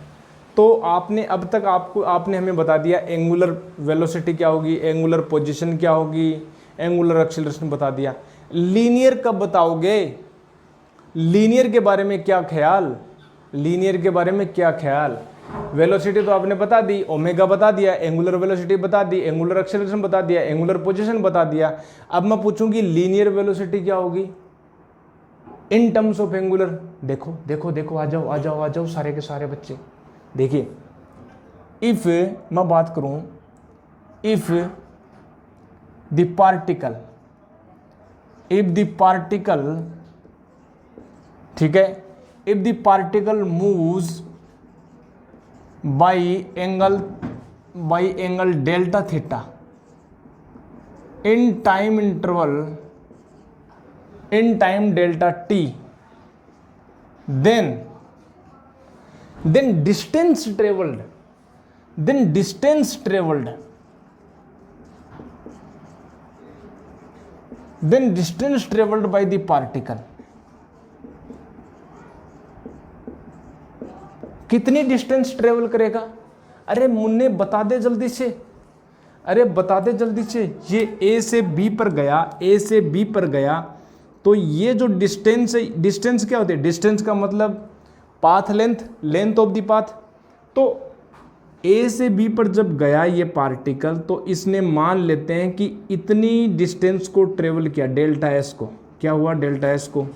तो आपने अब तक आपने हमें बता दिया एंगुलर वेलोसिटी क्या होगी, एंगुलर पोजीशन क्या होगी, एंगुलर एक्सीलरेशन बता दिया। लीनियर कब बताओगे? लीनियर के बारे में क्या ख्याल? लीनियर के बारे में क्या ख्याल? वेलोसिटी तो आपने बता दी, ओमेगा बता दिया, एंगुलर वेलोसिटी बता दी, एंगुलर एक्सीलरेशन बता दिया, एंगुलर पोजीशन बता दिया। अब मैं पूछूंगी लीनियर वेलोसिटी क्या होगी इन टर्म्स ऑफ एंगुलर? देखो देखो देखो, आ जाओ आ जाओ आ जाओ सारे के सारे बच्चे। देखिए, इफ मैं बात करूं, इफ द पार्टिकल, ठीक है, if the particle moves by angle delta theta in time interval, in time delta T, then distance traveled by the particle, कितनी डिस्टेंस ट्रेवल करेगा? अरे मुन्ने बता दे जल्दी से, अरे बता दे जल्दी से। ये ए से बी पर गया, ए से बी पर गया, तो ये जो डिस्टेंस है, डिस्टेंस क्या होती है? डिस्टेंस का मतलब path length, length of the path. तो ए से बी पर जब गया ये पार्टिकल, तो इसने मान लेते हैं कि इतनी डिस्टेंस को ट्रेवल किया, डेल्टा एस को। क्या हुआ? डेल्टा एस को।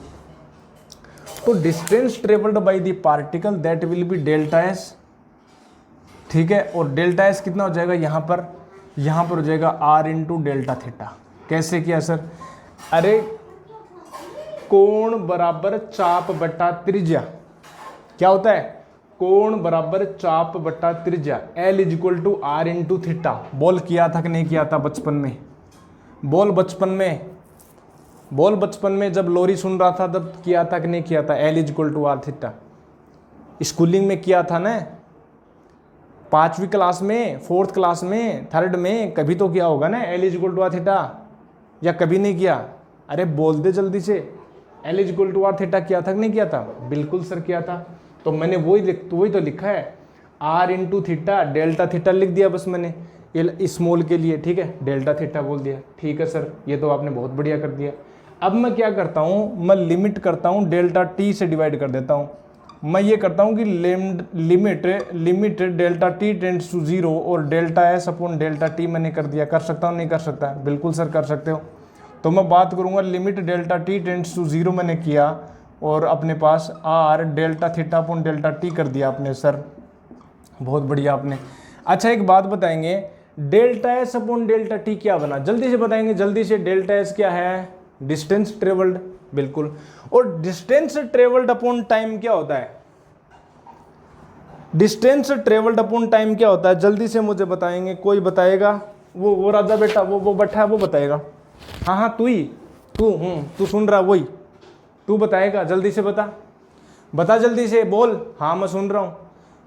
तो distance travelled by the particle that will B delta S, ठीक है। और डेल्टा एस कितना हो जाएगा? यहाँ पर हो जाएगा आर इंटू डेल्टा थीटा। कैसे किया सर? अरे कोण बराबर चाप बटा त्रिज्या। क्या होता है? कोण बराबर चाप बट्टा त्रिज्या, L is equal to r into theta. बोल किया था कि नहीं किया था बचपन में? बोल बचपन में जब लोरी सुन रहा था तब किया था कि नहीं किया था? L is equal to r theta. Schooling में किया था ना, 5वीं क्लास में, 4th क्लास में, 3rd में, कभी तो किया होगा ना L is equal to r theta, या कभी नहीं किया? अरे बोल दे जल्दी से, L is equal to r theta किया था कि नहीं किया था? बिल्कुल सर किया था। तो मैंने वही तो लिखा है, R into theta, delta theta लिख दिया बस मैंने स्मॉल के लिए, ठीक है, डेल्टा थीटा बोल दिया। ठीक है सर, ये तो आपने बहुत बढ़िया कर दिया। अब मैं क्या करता हूँ, मैं लिमिट करता हूँ, डेल्टा टी से डिवाइड कर देता हूँ। मैं ये करता हूँ कि limit delta T tends to 0 और delta s upon delta t मैंने कर दिया। कर सकता हूँ नहीं कर सकता? बिल्कुल सर कर सकते हो। तो मैं बात करूँगा limit delta T tends to 0 मैंने किया और अपने पास R delta theta upon delta T कर दिया आपने। सर बहुत बढ़िया आपने। अच्छा एक बात बताएंगे, delta s upon delta T क्या बना? जल्दी से बताएंगे, जल्दी से। डेल्टा एस क्या है? डिस्टेंस ट्रेवल्ड, बिल्कुल। और डिस्टेंस ट्रेवल्ड अपॉन टाइम क्या होता है? डिस्टेंस ट्रेवल्ड अपॉन टाइम क्या होता है? जल्दी से मुझे बताएंगे, कोई बताएगा? वो राजा बेटा वो बैठा है, वो बताएगा। हाँ तू सुन रहा, वही तू बताएगा, जल्दी से बता जल्दी से बोल। हाँ मैं सुन रहा हूँ।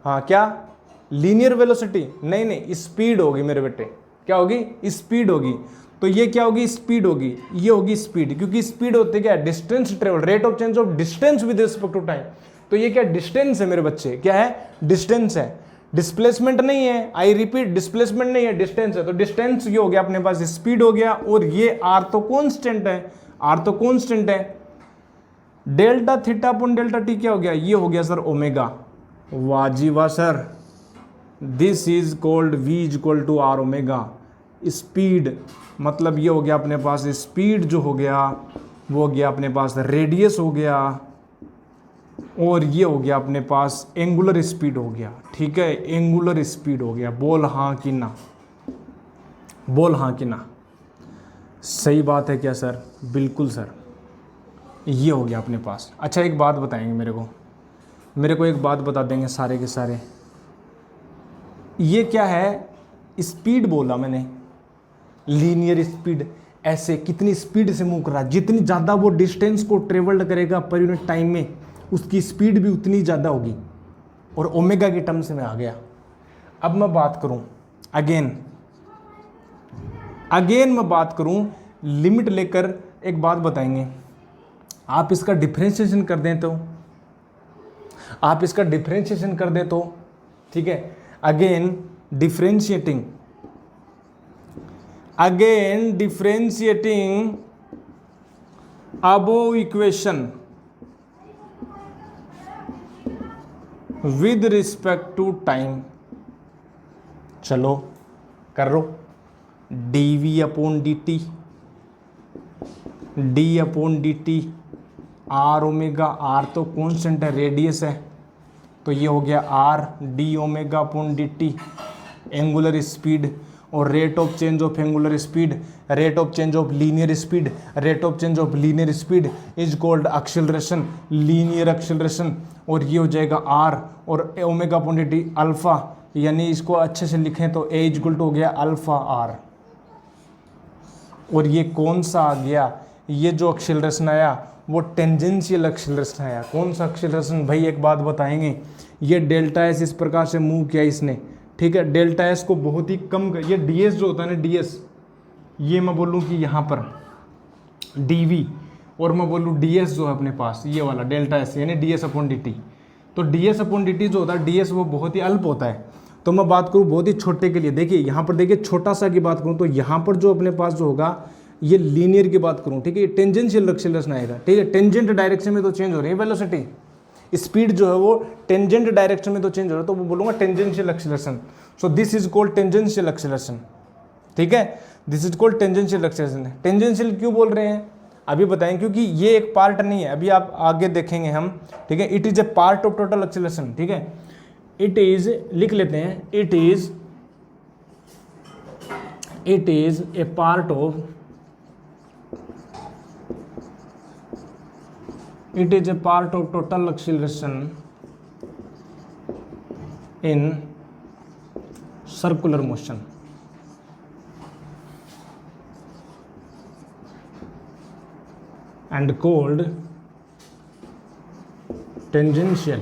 हाँ क्या? Linear velocity? नहीं स्पीड होगी मेरे बेटे। क्या होगी? स्पीड होगी। तो ये क्या होगी? स्पीड होगी। ये होगी स्पीड, क्योंकि स्पीड होती क्या है? Distance travel, rate of change of distance with respect to time. तो ये क्या? डिस्टेंस है मेरे बच्चे। क्या है? डिस्टेंस है, डिस्प्लेसमेंट नहीं है। आई रिपीट, डिस्प्लेसमेंट नहीं है, डिस्टेंस है। तो डिस्टेंस ये हो गया अपने पास, स्पीड हो गया, और ये आर तो कॉन्स्टेंट है। Delta theta upon delta T क्या हो गया? ये हो गया सर ओमेगा। वाह जी वाह sir, this is called V is equal to r omega. Speed मतलब ये हो गया अपने पास, स्पीड जो हो गया वो हो गया अपने पास रेडियस हो गया, और ये हो गया अपने पास एंगुलर स्पीड हो गया। ठीक है, एंगुलर स्पीड हो गया। बोल हाँ कि ना? सही बात है क्या सर? बिल्कुल सर, ये हो गया अपने पास। अच्छा एक बात बताएंगे मेरे को एक बात बता देंगे सारे के सारे, ये क्या है? स्पीड बोला मैंने, लीनियर स्पीड। ऐसे कितनी स्पीड से मूव कर रहा है, जितनी ज़्यादा वो डिस्टेंस को ट्रेवल्ड करेगा पर यूनिट टाइम में, उसकी स्पीड भी उतनी ज़्यादा होगी। और ओमेगा के टर्म्स में आ गया। अब मैं बात करूं अगेन मैं बात करूं लिमिट लेकर, एक बात बताएंगे, आप इसका डिफरेंशिएशन कर दें तो, ठीक है, again differentiating above equation with respect to time. चलो कर लो। dv upon dt R omega, R तो कॉन्स्टेंट है, रेडियस है, तो ये हो गया R D omega upon dt angular speed, और rate of change of angular speed, rate of change of linear speed is called acceleration, linear acceleration. और ये हो जाएगा आर और ओमेगा अपॉन dt अल्फा, यानी इसको अच्छे से लिखें तो ए इक्वल टू हो गया अल्फा आर। और ये कौन सा आ गया? ये जो एक्सेलरेशन आया वो टेंजेंशियल एक्सेलरेशन आया। कौन सा एक्सेलरेशन भाई? एक बात बताएंगे, ये डेल्टा एस इस प्रकार से मूव किया इसने, ठीक है, डेल्टा एस को बहुत ही कम कर, ये ds जो होता है ना, ds, ये मैं बोलूँ कि यहाँ पर dv, और मैं बोलूँ ds जो है अपने पास ये वाला डेल्टा एस यानी ds अपॉन dt। तो ds अपॉन dt जो होता है, ds वो बहुत ही अल्प होता है। तो मैं बात करूँ बहुत ही छोटे के लिए, देखिए यहाँ पर देखिए छोटा सा की बात करूँ तो यहाँ पर जो अपने पास जो होगा ये लीनियर की बात करूँ, ठीक है, टेंजेंशियल एक्सेलरेशन आएगा, ठीक है, टेंजेंट डायरेक्शन में तो चेंज हो रही है वेलोसिटी, स्पीड जो है वो टेंजेंट डायरेक्शन में तो चेंज हो रहा है, तो वो बोलूँगा tangential acceleration. So this is called tangential acceleration, ठीक है, this is called tangential acceleration. Tangential क्यों बोल रहे हैं अभी बताएं, क्योंकि ये एक पार्ट नहीं है, अभी आप आगे देखेंगे हम, ठीक है, it is A part of total acceleration, ठीक है, इट इज, लिख लेते हैं, it is A part of, it is a part of total acceleration in circular motion. And called tangential.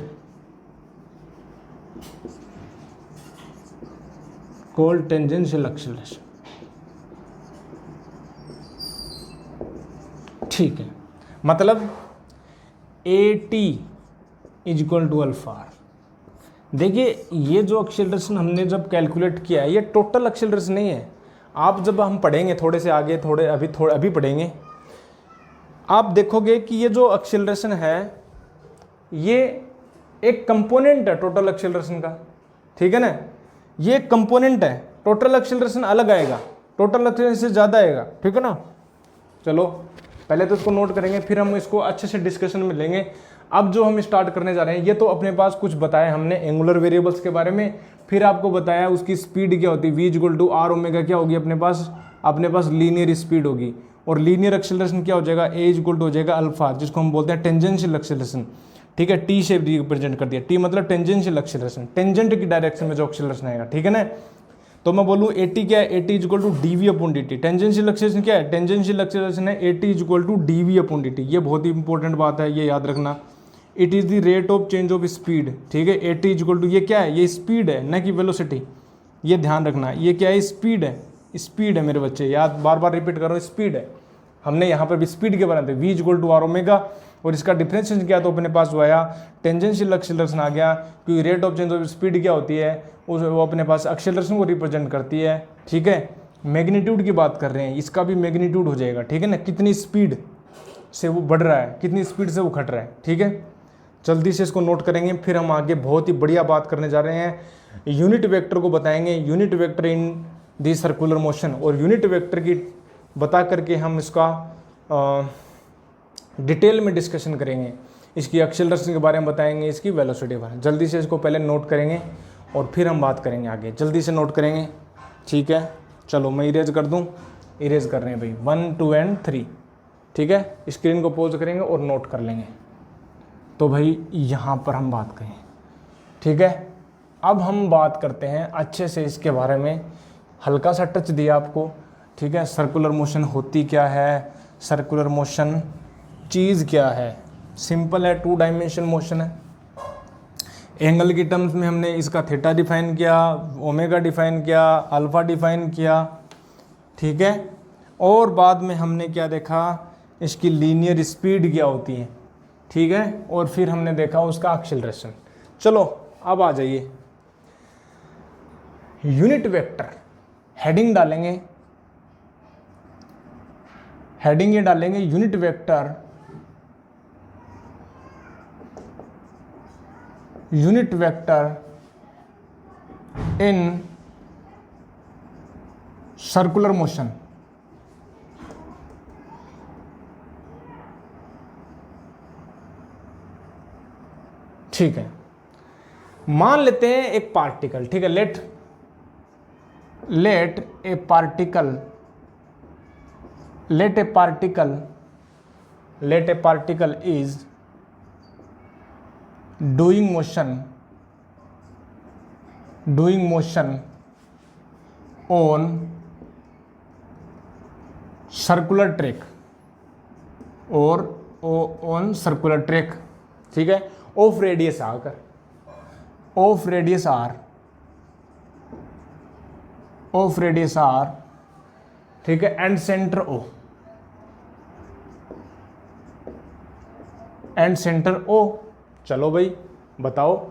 Called tangential acceleration. ठीक है, मतलब AT is equal to alpha r. देखिए ये जो एक्सेलरेशन हमने जब कैलकुलेट किया है ये टोटल एक्सेलरेशन नहीं है। आप जब हम पढ़ेंगे थोड़े से आगे, थोड़े अभी पढ़ेंगे, आप देखोगे कि ये जो एक्सेलरेशन है ये एक कंपोनेंट है टोटल एक्सेलरेशन का, ठीक है ना। ये एक कंपोनेंट है, टोटल एक्सेलरेशन अलग आएगा, टोटल एक्सेलरेशन से ज़्यादा आएगा, ठीक है ना। चलो पहले तो इसको नोट करेंगे, फिर हम इसको अच्छे से डिस्कशन में लेंगे। अब जो हम स्टार्ट करने जा रहे हैं, ये तो अपने पास कुछ बताया हमने एंगुलर वेरिएबल्स के बारे में, फिर आपको बताया उसकी स्पीड क्या होती है, v equal to r omega क्या होगी अपने पास लीनियर स्पीड होगी, और लीनियर एक्सेलरेशन क्या हो जाएगा, a इक्वल टू हो जाएगा अल्फा, जिसको हम बोलते हैं टेंजेंशियल एक्सेलरेशन, ठीक है। टी से रिप्रेजेंट कर दिया, टी मतलब टेंजेंशियल एक्सेलरेशन, टेंजेंट की डायरेक्शन में जो एक्सेलरेशन आएगा, ठीक है ना। तो मैं बोलूँ AT क्या है, AT is equal to dv upon dt। Tangential acceleration क्या है, टेंजेंशियल एक्सेलरेशन है AT is equal to dv upon dt। ये बहुत ही इंपॉर्टेंट बात है, ये याद रखना। It is the rate of change of speed, ठीक है। AT इज इक्वल टू, ये क्या है, ये स्पीड है न कि वेलोसिटी, ये ध्यान रखना। ये क्या है, स्पीड है, स्पीड है मेरे बच्चे, याद बार बार रिपीट करो, स्पीड है। हमने यहाँ पर भी स्पीड के बनाते v equal to r omega, और इसका डिफरेंशिएशन क्या, तो अपने पास जो आया टेंजेंशियल एक्सेलरेशन आ गया, क्योंकि rate of change of speed क्या होती है, वो अपने पास एक्सेलरेशन को रिप्रेजेंट करती है, ठीक है। मैग्नीट्यूड की बात कर रहे हैं, इसका भी मैग्नीट्यूड हो जाएगा, ठीक है ना, कितनी स्पीड से वो बढ़ रहा है, कितनी स्पीड से वो घट रहा है, ठीक है। जल्दी से इसको नोट करेंगे, फिर हम आगे बहुत ही बढ़िया बात करने जा रहे हैं। यूनिट वेक्टर को बताएंगे, यूनिट वेक्टर इन दी सर्कुलर मोशन, और यूनिट वेक्टर की बता करके हम इसका डिटेल में डिस्कशन करेंगे, इसकी एक्सेलरेशन के बारे में बताएंगे, इसकी वेलोसिटी के बारे में। जल्दी से इसको पहले नोट करेंगे और फिर हम बात करेंगे आगे, जल्दी से नोट करेंगे, ठीक है। चलो मैं इरेज कर दूं, इरेज कर रहे हैं भाई 1 2 एंड 3, ठीक है। स्क्रीन को पॉज करेंगे और नोट कर लेंगे। तो भाई यहाँ पर हम बात करें, ठीक है। अब हम बात करते हैं अच्छे से इसके बारे में, हल्का सा टच दिया आपको, ठीक है। सर्कुलर मोशन होती क्या है, सर्कुलर मोशन चीज़ क्या है, सिंपल है, 2 डायमेंशन मोशन है। एंगल की टर्म्स में हमने इसका थीटा डिफाइन किया, ओमेगा डिफाइन किया, अल्फा डिफाइन किया, ठीक है। और बाद में हमने क्या देखा, इसकी लीनियर स्पीड क्या होती है, ठीक है। और फिर हमने देखा उसका एक्सेलरेशन। चलो अब आ जाइए, यूनिट वेक्टर हेडिंग डालेंगे, हेडिंग ये डालेंगे unit vector, unit vector in circular motion, ठीक है। मान लेते हैं एक पार्टिकल, ठीक है, let a particle, let a particle is doing motion on circular track और on circular track, ठीक है, of radius आकर, of radius r, ठीक है, and centre O, and centre O। चलो भाई बताओ,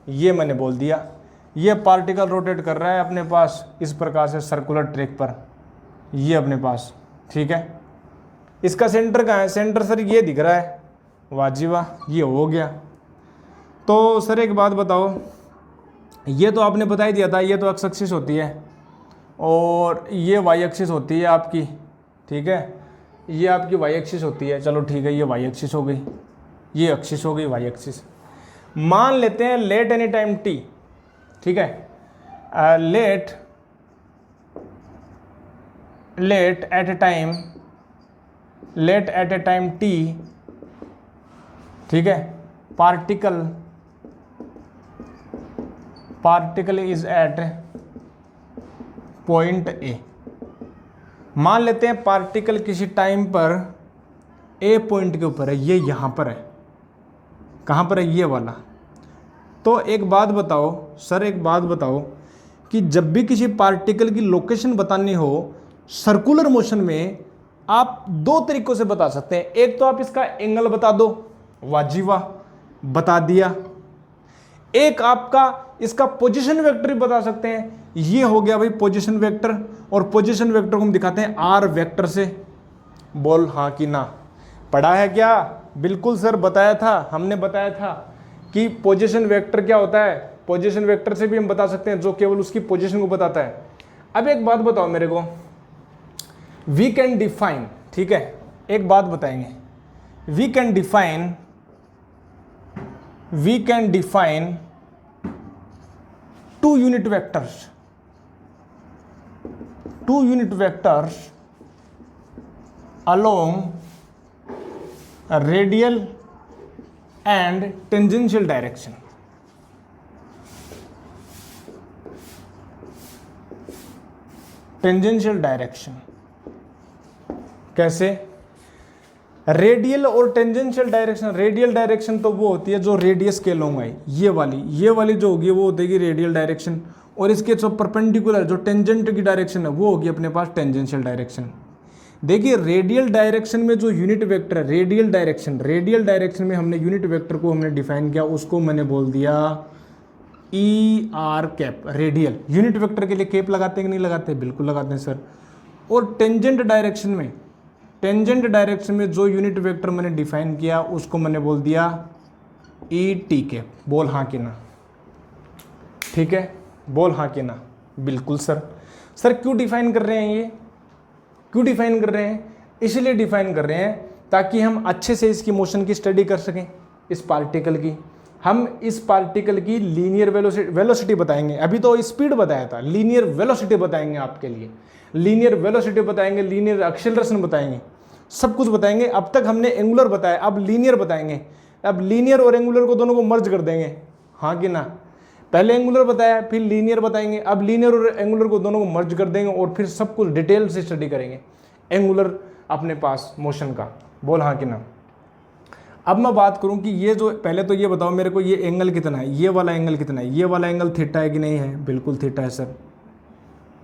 ये मैंने बोल दिया, ये पार्टिकल रोटेट कर रहा है अपने पास इस प्रकार से सर्कुलर ट्रैक पर, ये अपने पास, ठीक है। इसका सेंटर कहाँ है, सेंटर सर ये दिख रहा है, वाह जी वाह, ये हो गया। तो सर एक बात बताओ, ये तो आपने बता ही दिया था, ये तो एक्स एक्सिस होती है और ये वाई एक्सिस होती है आपकी, ठीक है, ये आपकी वाई एक्सिस होती है। चलो ठीक है, ये वाई एक्सिस हो गई, ये एक्सिस हो गई वाई एक्सिस। मान लेते हैं लेट एनी टाइम टी, ठीक है, let at a time t, ठीक है, particle particle is at point A. मान लेते हैं पार्टिकल किसी टाइम पर ए पॉइंट के ऊपर है, ये यहां पर है। कहां पर है? ये वाला। तो एक बात बताओ सर, एक बात बताओ कि जब भी किसी पार्टिकल की लोकेशन बतानी हो सर्कुलर मोशन में, आप दो तरीकों से बता सकते हैं। एक तो आप इसका एंगल बता दो, वाह जी वाह, बता दिया। एक आपका इसका पोजीशन वेक्टर भी बता सकते हैं। ये हो गया भाई पोजीशन वेक्टर, और पोजीशन वेक्टर को हम दिखाते हैं आर वेक्टर से। बोल हाँ कि ना? पढ़ा है क्या? बिल्कुल सर, बताया था, हमने बताया था कि पोजीशन वेक्टर क्या होता है। पोजीशन वेक्टर से भी हम बता सकते हैं, जो केवल उसकी पोजीशन को बताता है। अब एक बात बताओ मेरे को, वी कैन डिफाइन, ठीक है, एक बात बताएंगे, we can define two unit vectors along a radial and tangential direction। Tangential direction कैसे? रेडियल और टेंजेंशियल डायरेक्शन। रेडियल डायरेक्शन तो वो होती है जो रेडियस के लॉन्ग है, ये वाली जो होगी वो होगी रेडियल डायरेक्शन, और इसके जो परपेंडिकुलर जो टेंजेंट की डायरेक्शन है वो होगी अपने पास टेंजेंशियल डायरेक्शन। देखिए रेडियल डायरेक्शन में जो यूनिट वेक्टर है, रेडियल डायरेक्शन में हमने यूनिट वेक्टर को हमने डिफाइन किया, उसको मैंने बोल दिया E R cap. Radial unit vector के लिए कैप लगाते हैं कि नहीं लगाते? बिल्कुल लगाते हैं सर। और टेंजेंट डायरेक्शन में जो यूनिट वेक्टर मैंने डिफाइन किया उसको मैंने बोल दिया ई टी कैप। बोल हाँ कि ना? ठीक है, बोल हाँ कि ना? बिल्कुल सर। सर क्यों डिफाइन कर रहे हैं ये? क्यों डिफाइन कर रहे हैं? इसलिए डिफाइन कर रहे हैं ताकि हम अच्छे से इसकी मोशन की स्टडी कर सकें। इस पार्टिकल की हम इस पार्टिकल की लीनियर वेलोसिटी बताएंगे। अभी तो स्पीड बताया था, लीनियर वेलोसिटी बताएंगे आपके लिए। लीनियर वेलोसिटी बताएंगे, लीनियर एक्सेलरेशन बताएंगे, सब कुछ बताएंगे। अब तक हमने एंगुलर बताया, अब लीनियर बताएंगे। अब लीनियर और एंगुलर को दोनों को मर्ज कर देंगे, हाँ कि ना? पहले एंगुलर बताया, फिर लीनियर बताएंगे, अब लीनियर और एंगुलर को दोनों को मर्ज कर देंगे और फिर सब कुछ डिटेल से स्टडी करेंगे एंगुलर अपने पास मोशन का। बोल हाँ कि ना? अब मैं बात करूं कि ये जो, पहले तो ये बताओ मेरे को, ये एंगल कितना है? ये वाला एंगल कितना है? ये वाला एंगल थीटा है कि नहीं है? बिल्कुल थीटा है सर।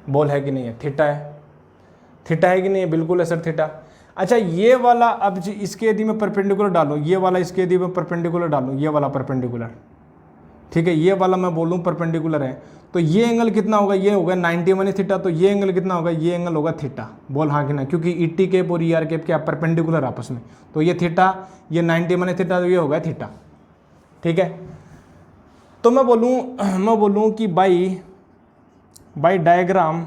बोल है कि नहीं है? थीटा है। थीटा है कि नहीं है? बिल्कुल है सर, थीटा। अच्छा ये वाला, अब इसके यदि मैं परपेंडिकुलर डालूं, ये वाला इसके यदि मैं परपेंडिकुलर डालूं, ये वाला परपेंडिकुलर, ठीक है, ये वाला मैं बोलूं परपेंडिकुलर है, तो ये एंगल कितना होगा? ये होगा 90 माइनस थीटा। तो ये एंगल कितना होगा? ये एंगल होगा थीटा। बोल हाँ कि ना? क्योंकि ई टी कैप और ई आर कैप क्या परपेंडिकुलर आपस में, तो ये थीटा, ये 90 माइनस थीटा, तो ये होगा थीटा। ठीक है, तो मैं बोलूं कि by diagram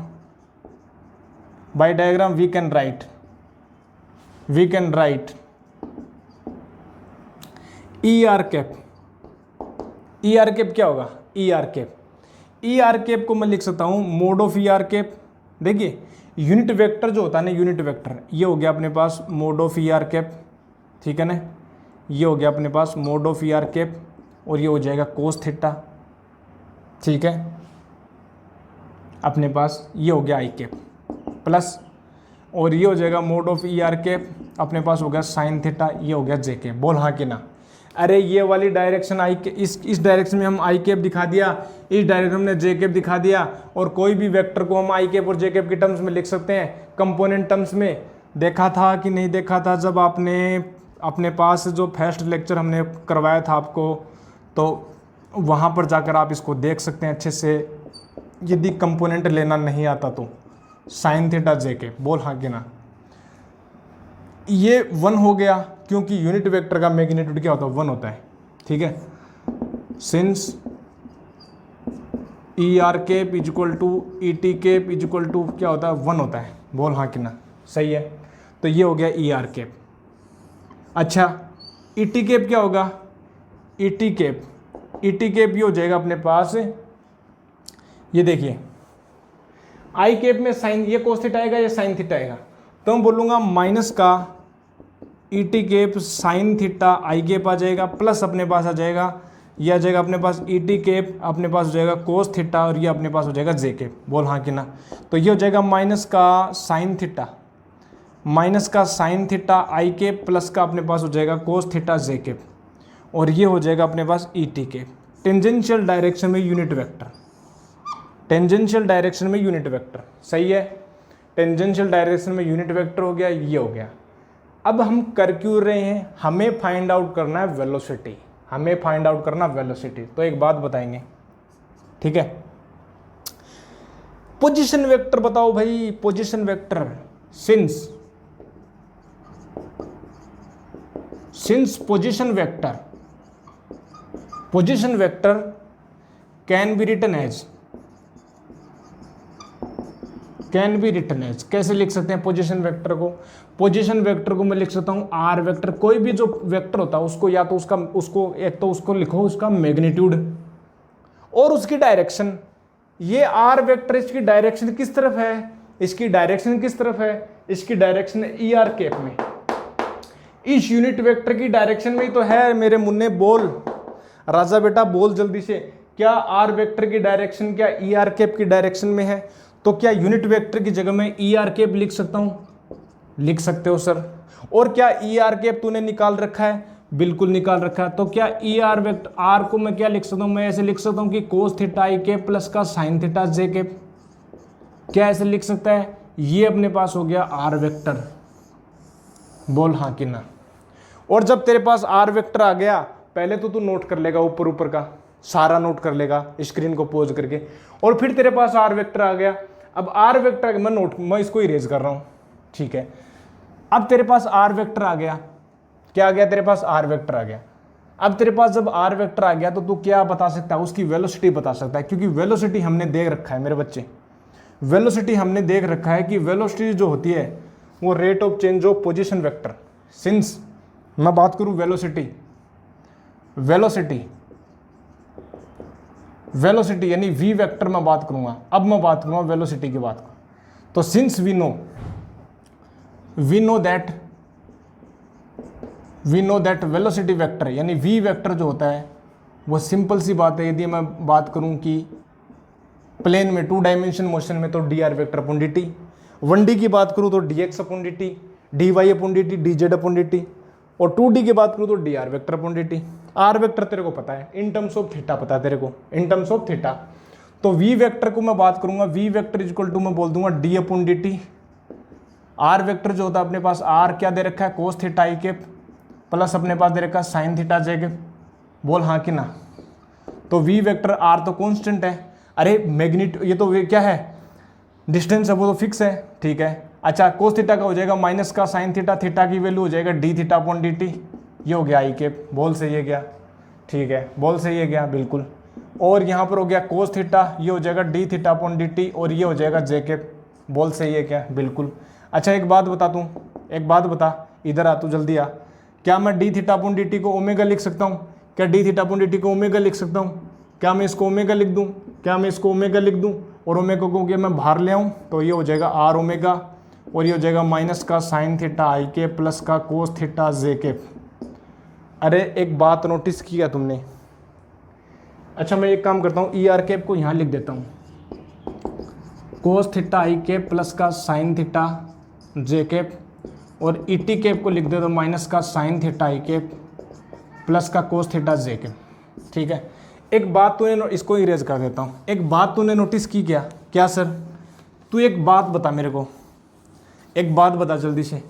we can write e are cap. E are cap क्या होगा? ई आर कैप को मैं लिख सकता हूं mode of E are cap. देखिए यूनिट वेक्टर जो होता है ना, यूनिट वेक्टर, ये हो गया अपने पास mod of E are cap, ठीक है ना? ये हो गया अपने पास mod of E are cap, और ये हो जाएगा कोस थीटा, ठीक है? अपने पास ये हो गया आई कैप प्लस, और ये हो जाएगा mode of E are cap, अपने पास हो गया साइन थीटा, ये हो गया जे कैप। बोल हाँ कि ना? अरे ये वाली डायरेक्शन आई के, इस डायरेक्शन में हम आई कैप दिखा दिया, इस डायरेक्शन में जे कैप दिखा दिया, और कोई भी वेक्टर को हम आई कैप और जे कैप के टर्म्स में लिख सकते हैं, कंपोनेंट टर्म्स में। देखा था कि नहीं देखा था जब आपने अपने पास जो फर्स्ट लेक्चर हमने करवाया था आपको, तो वहाँ पर जाकर आप इसको देख सकते हैं अच्छे से, यदि कंपोनेंट लेना नहीं आता तो। साइन थीटा जे कैप, बोल हाँ कि ना? ये 1 हो गया क्योंकि यूनिट वेक्टर का मैग्नीट्यूड क्या होता है? 1 होता है, ठीक है? Since e are cap is equal to e T cap is equal to क्या होता है? 1 होता है। बोल हाँ कि ना? सही है, तो ये हो गया ई आर कैप। अच्छा ई टी कैप क्या होगा? ई टी कैप ये हो जाएगा अपने पास, ये देखिए आई कैप में साइन, ये कोस थीटा आएगा, ये साइन थीटा आएगा, तो मैं बोलूँगा माइनस का E T cap sine theta I cap आ जाएगा, प्लस अपने पास आ जाएगा ये आ जाएगा अपने पास ई टी कैप, अपने पास हो जाएगा कोस थीटा और ये अपने पास हो जाएगा जे कैप। बोल हाँ कि ना। तो ये हो जाएगा माइनस का साइन थीटा, माइनस का sign theta I cap plus का अपने पास हो जाएगा कोस थीटा जे कैप, और ये हो जाएगा अपने पास E T cap. Tangential direction में यूनिट वेक्टर, टेंजेंशियल डायरेक्शन में यूनिट वेक्टर, सही है। टेंजेंशियल डायरेक्शन में यूनिट वेक्टर हो गया, ये हो गया। अब हम कर क्यों रहे हैं, हमें फाइंड आउट करना है वेलोसिटी, हमें फाइंड आउट करना वेलोसिटी। तो एक बात बताएंगे, ठीक है। पोजीशन वेक्टर बताओ भाई, position vector. Since position vector can be written as, कैसे लिख सकते हैं पोजीशन वेक्टर को? पोजीशन वेक्टर को मैं लिख सकता हूं आर वेक्टर। कोई भी जो वेक्टर होता है उसको या तो उसको लिखो उसका मैग्नीट्यूड और उसकी डायरेक्शन। ये आर वेक्टर, इसकी डायरेक्शन किस तरफ है, इसकी डायरेक्शन इसकी डायरेक्शन ई आर कैप में। इस यूनिट वेक्टर की डायरेक्शन में ही तो है मेरे मुन्ने। बोल राजा बेटा, बोल जल्दी से, क्या आर वेक्टर की डायरेक्शन क्या ई आर कैप की डायरेक्शन में है? तो क्या यूनिट वेक्टर की जगह में ई आर कैप लिख सकता हूं? लिख सकते हो सर। और क्या ई आर कैप तूने निकाल रखा है? बिल्कुल निकाल रखा है। तो क्या ई आर वेक्टर आर को मैं क्या लिख सकता हूं? मैं ऐसे लिख सकता हूं कि cos theta I cap plus का साइन थीटा जे कैप। क्या ऐसे लिख सकता है? ये अपने पास हो गया आर वेक्टर। बोल हाँ कि ना। और जब तेरे पास आर वेक्टर आ गया, पहले तो तू नोट कर लेगा, ऊपर का सारा नोट कर लेगा स्क्रीन को पॉज करके, और फिर तेरे पास आर वेक्टर आ गया। अब आर वेक्टर मैं इसको इरेज कर रहा हूं, ठीक है। अब तेरे पास आर वेक्टर आ गया, क्या आ गया तेरे पास? आर वेक्टर आ गया। अब तेरे पास जब आर वेक्टर आ गया तो तू क्या बता सकता है? उसकी वेलोसिटी बता सकता है, क्योंकि वेलोसिटी हमने देख रखा है मेरे बच्चे, वेलोसिटी हमने देख रखा है कि वेलोसिटी जो होती है वो rate of change of position vector. Since मैं बात करूं वेलोसिटी यानी वी वेक्टर मैं बात करूंगा। अब मैं बात करूंगा वेलोसिटी की बात। तो since we know that velocity vector यानी वी वेक्टर जो होता है वो सिंपल सी बात है। यदि मैं बात करूं कि प्लेन में 2 डायमेंशन मोशन में तो d r vector upon D t, 1D की बात करूं तो d x upon D t, d y upon D t, d z upon D T, और 2D की बात करूं तो d r vector upon D t. R vector तेरे को पता है, इन टर्म्स ऑफ थीटा पता है तेरे को, इन टर्म्स ऑफ थीटा। तो वी वेक्टर को मैं बात करूंगा, वी वेक्टर इक्वल टू मैं बोल दूंगा d upon D t. R vector जो होता है अपने पास, आर क्या दे रखा है? Cos theta I cap plus अपने पास दे रखा है साइन थीटा जे कैप। बोल हाँ कि ना। तो वी वेक्टर आर तो कॉन्स्टेंट है, अरे मैग्नीट्यूड ये तो क्या है? डिस्टेंस है, वो तो फिक्स है, ठीक है। अच्छा, कोस थीटा का हो जाएगा माइनस का साइन थीटा, थीटा की वैल्यू हो जाएगा D theta upon D T. ये हो गया आई कैप। बोल सही है क्या? ठीक है, बोल सही है क्या? बिल्कुल। और यहाँ पर हो गया कोस थीटा, ये हो जाएगा D theta upon D T, और ये हो जाएगा जे कैप। बोल सही है क्या? बिल्कुल। अच्छा एक बात बता तू, एक बात बता, इधर आ तू जल्दी आ। क्या मैं D theta upon D T को ओमेगा लिख सकता हूँ? क्या D theta upon D T को ओमेगा लिख सकता हूँ? क्या मैं इसको ओमेगा लिख दूँ? क्या मैं इसको ओमेगा लिख दूँ और ओमेगा को क्या मैं बाहर ले आऊँ? तो ये हो जाएगा आर ओमेगा, और ये हो जाएगा माइनस का साइन थीटा आई के प्लस का कोस थीटा जे के। अरे एक बात नोटिस किया तुमने? अच्छा मैं एक काम करता हूँ, ई आर कैप को यहाँ लिख देता हूँ, cos theta I cap plus का साइन थीटा जे कैप, और ई टी कैप को लिख देता हूँ माइनस का sign theta I cap plus का कोस थीटा जे कैप। ठीक है, एक बात तूने इसको इरेज कर देता हूँ। एक बात तूने नोटिस की क्या? क्या सर? तू एक बात बता मेरे को, एक बात बता जल्दी से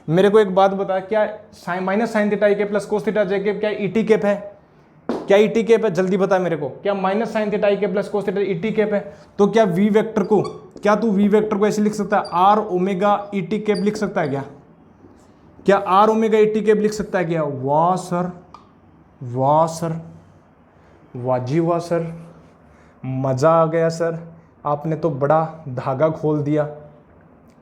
मेरे को, एक बात बता, क्या sign minus sine theta I cap plus cos theta j cap क्या ई टी कैप है? क्या ई टी कैप है? जल्दी बता मेरे को, क्या minus sine theta I cap plus cos theta E T cap है? तो क्या वी वेक्टर को, क्या तू वी वेक्टर को ऐसे लिख सकता है, r omega e T cap लिख सकता है क्या? क्या r omega e T cap लिख सकता है क्या? वाह सर, वाह सर, वाह जी वाह सर, मज़ा आ गया सर, आपने तो बड़ा धागा खोल दिया।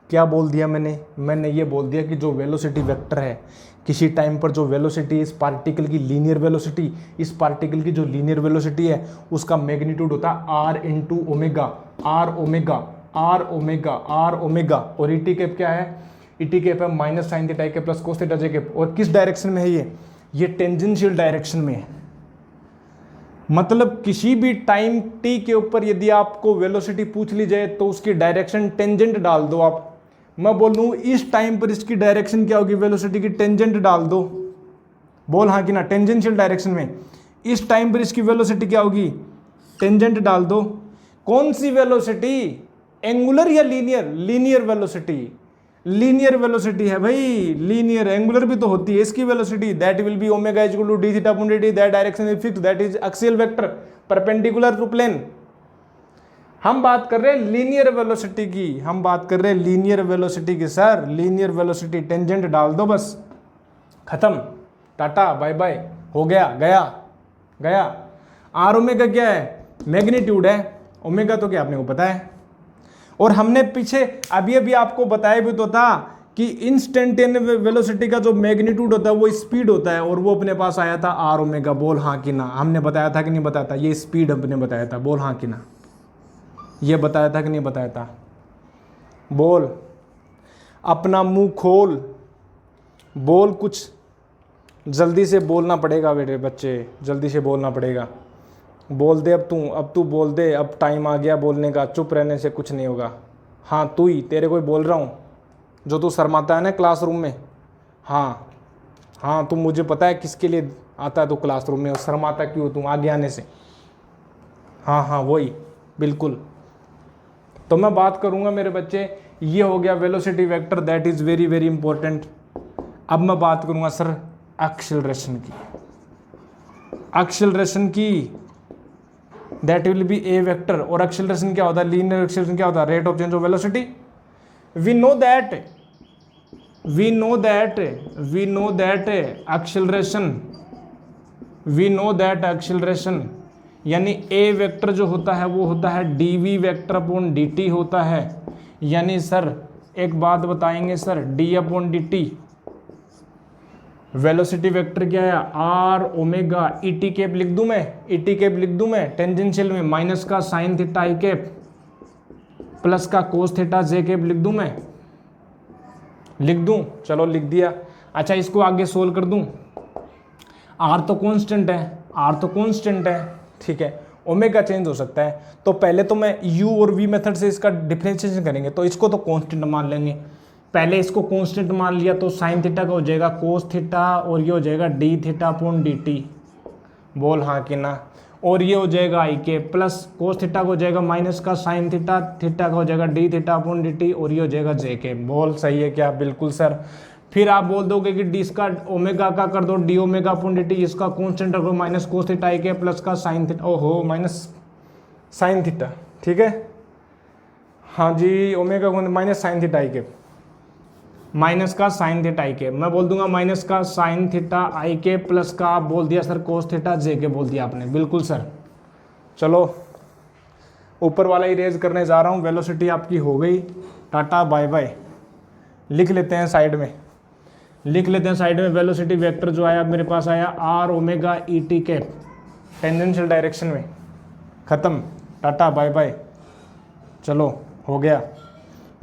क्या बोल दिया मैंने? मैंने ये बोल दिया कि जो वेलोसिटी वेक्टर है, किसी टाइम पर जो वेलोसिटी, इस पार्टिकल की लीनियर वेलोसिटी, इस पार्टिकल की जो लीनियर वेलोसिटी है उसका मैग्नीट्यूड होता है r into omega, r omega, r omega, r omega. और ई टी कैप क्या है? ई टी कैप है माइनस साइन थीटा के plus cos theta j cap. और किस डायरेक्शन में है ये? टेंजेंशियल डायरेक्शन में है। मतलब किसी भी टाइम t के ऊपर यदि आपको वेलोसिटी पूछ ली जाए तो उसकी डायरेक्शन टेंजेंट डाल दो आप। मैं बोल दूं इस टाइम पर इसकी डायरेक्शन क्या होगी, वेलोसिटी की टेंजेंट डाल दो। बोल हाँ कि ना, टेंजेंशियल डायरेक्शन में इस टाइम पर इसकी वेलोसिटी क्या होगी, टेंजेंट डाल दो। कौन सी वेलोसिटी, एंगुलर या linear? Linear velocity, linear velocity है भाई, लीनियर। एंगुलर भी तो होती है इसकी velocity, that will be omega equal to D theta upon D t, that direction is fixed, that is axial vector perpendicular to plane. हम बात कर रहे हैं लीनियर वेलोसिटी की, हम बात कर रहे हैं लीनियर वेलोसिटी की। सर लीनियर वेलोसिटी टेंजेंट डाल दो, बस खत्म, टाटा बाय बाय, हो गया, गया गया। आर ओमेगा क्या है, मैग्नीट्यूड है। ओमेगा तो क्या आपने को पता है, और हमने पीछे अभी अभी आपको बताया भी तो था कि इंस्टेंटेनियस वेलोसिटी का जो मैग्नीट्यूड होता है वो स्पीड होता है, और वो अपने पास आया था आर ओमेगा। बोल हाँ कि ना, हमने बताया था कि नहीं बताया था? ये स्पीड हमने बताया था, बोल हाँ कि ना, ये बताया था कि नहीं बताया था? बोल, अपना मुंह खोल, बोल, कुछ जल्दी से बोलना पड़ेगा बेटे, बच्चे जल्दी से बोलना पड़ेगा। बोल दे अब तू बोल दे, अब टाइम आ गया बोलने का, चुप रहने से कुछ नहीं होगा। हाँ तू ही, तेरे को ही बोल रहा हूँ, जो तू शर्माता है ना क्लासरूम में। हाँ हाँ, तुम, मुझे पता है किसके लिए आता है तू क्लासरूम में, और शर्माता क्यों तुम आगे आने से। हाँ हाँ वही, बिल्कुल। तो मैं बात करूँगा मेरे बच्चे, ये हो गया velocity vector, that is very very important. अब मैं बात करूँगा सर एक्सेलरेशन की। एक्सेलरेशन की that will be a vector, और एक्सेलरेशन क्या होता है, लीनियर एक्सेलरेशन क्या होता है, rate of change of velocity. We know that acceleration यानी ए वेक्टर जो होता है वो होता है dv वेक्टर अपॉन dt होता है। यानी सर एक बात बताएंगे sir, d upon dt velocity vector क्या है, r omega e T cap लिख दूं मैं, ई टी कैप लिख दूं मैं, टेंजेंशियल में माइनस का sign theta I cap plus का कोस थीटा जे कैप लिख दूं मैं, लिख दूं, चलो लिख दिया। अच्छा इसको आगे सोल्व कर दूं, आर तो कांस्टेंट है, ठीक है, ओमेगा चेंज हो सकता है, तो पहले तो मैं यू और वी मेथड से इसका डिफरेंशिएशन करेंगे, तो इसको तो कांस्टेंट मान लेंगे। पहले इसको कांस्टेंट मान लिया तो साइन थीटा का हो जाएगा कोस थीटा, और ये हो जाएगा D theta upon D T. बोल हाँ कि ना। और ये हो जाएगा आई के प्लस कोस थीटा का हो जाएगा माइनस का साइन थीटा, थीटा का हो जाएगा D theta upon D T, और ये हो जाएगा जे के। बोल सही है क्या? बिल्कुल सर। फिर आप बोल दोगे कि डी इसका ओमेगा का कर दो D omega upon D T, इसका कांस्टेंट रखो माइनस कोस थीटा आई के प्लस का साइन थीटा, ओहो माइनस साइन थीटा, ठीक है। हाँ जी, ओमेगा माइनस साइन थीटा आई के, माइनस का साइन थीटा आई के, मैं बोल दूंगा माइनस का साइन थीटा आई के प्लस का आप बोल दिया सर कोस थीटा जे के बोल दिया आपने, बिल्कुल सर। चलो ऊपर वाला इरेज करने जा रहा हूँ, वेलोसिटी आपकी हो गई, टाटा बाय बाय। लिख लेते हैं साइड में, वेलोसिटी वेक्टर जो आया मेरे पास आया r omega e T cap tangential direction में, खत्म, टाटा बाय बाय। चलो हो गया,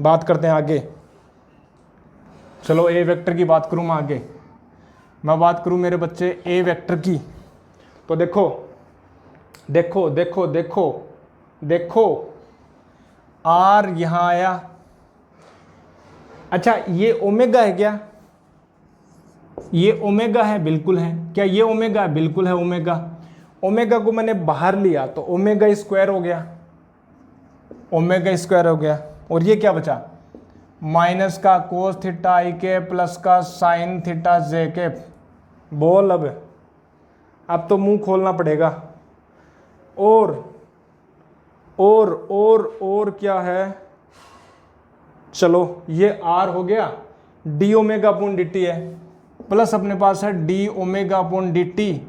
बात करते हैं आगे। चलो ए वेक्टर की बात करूँ मैं आगे, मैं बात करूँ मेरे बच्चे ए वेक्टर की, तो देखो देखो देखो देखो देखो आर यहाँ आया। अच्छा ये ओमेगा है क्या? ये ओमेगा है, बिल्कुल है। क्या ये ओमेगा है? बिल्कुल है ओमेगा। ओमेगा को मैंने बाहर लिया तो ओमेगा स्क्वायर हो गया, ओमेगा स्क्वायर हो गया, और ये क्या बचा, माइनस का कोस थीटा आई के प्लस का साइन थीटा जे के। बोल अब तो मुंह खोलना पड़ेगा। और क्या है, चलो ये आर हो गया, D omega upon D T है, प्लस अपने पास है D omega upon D T,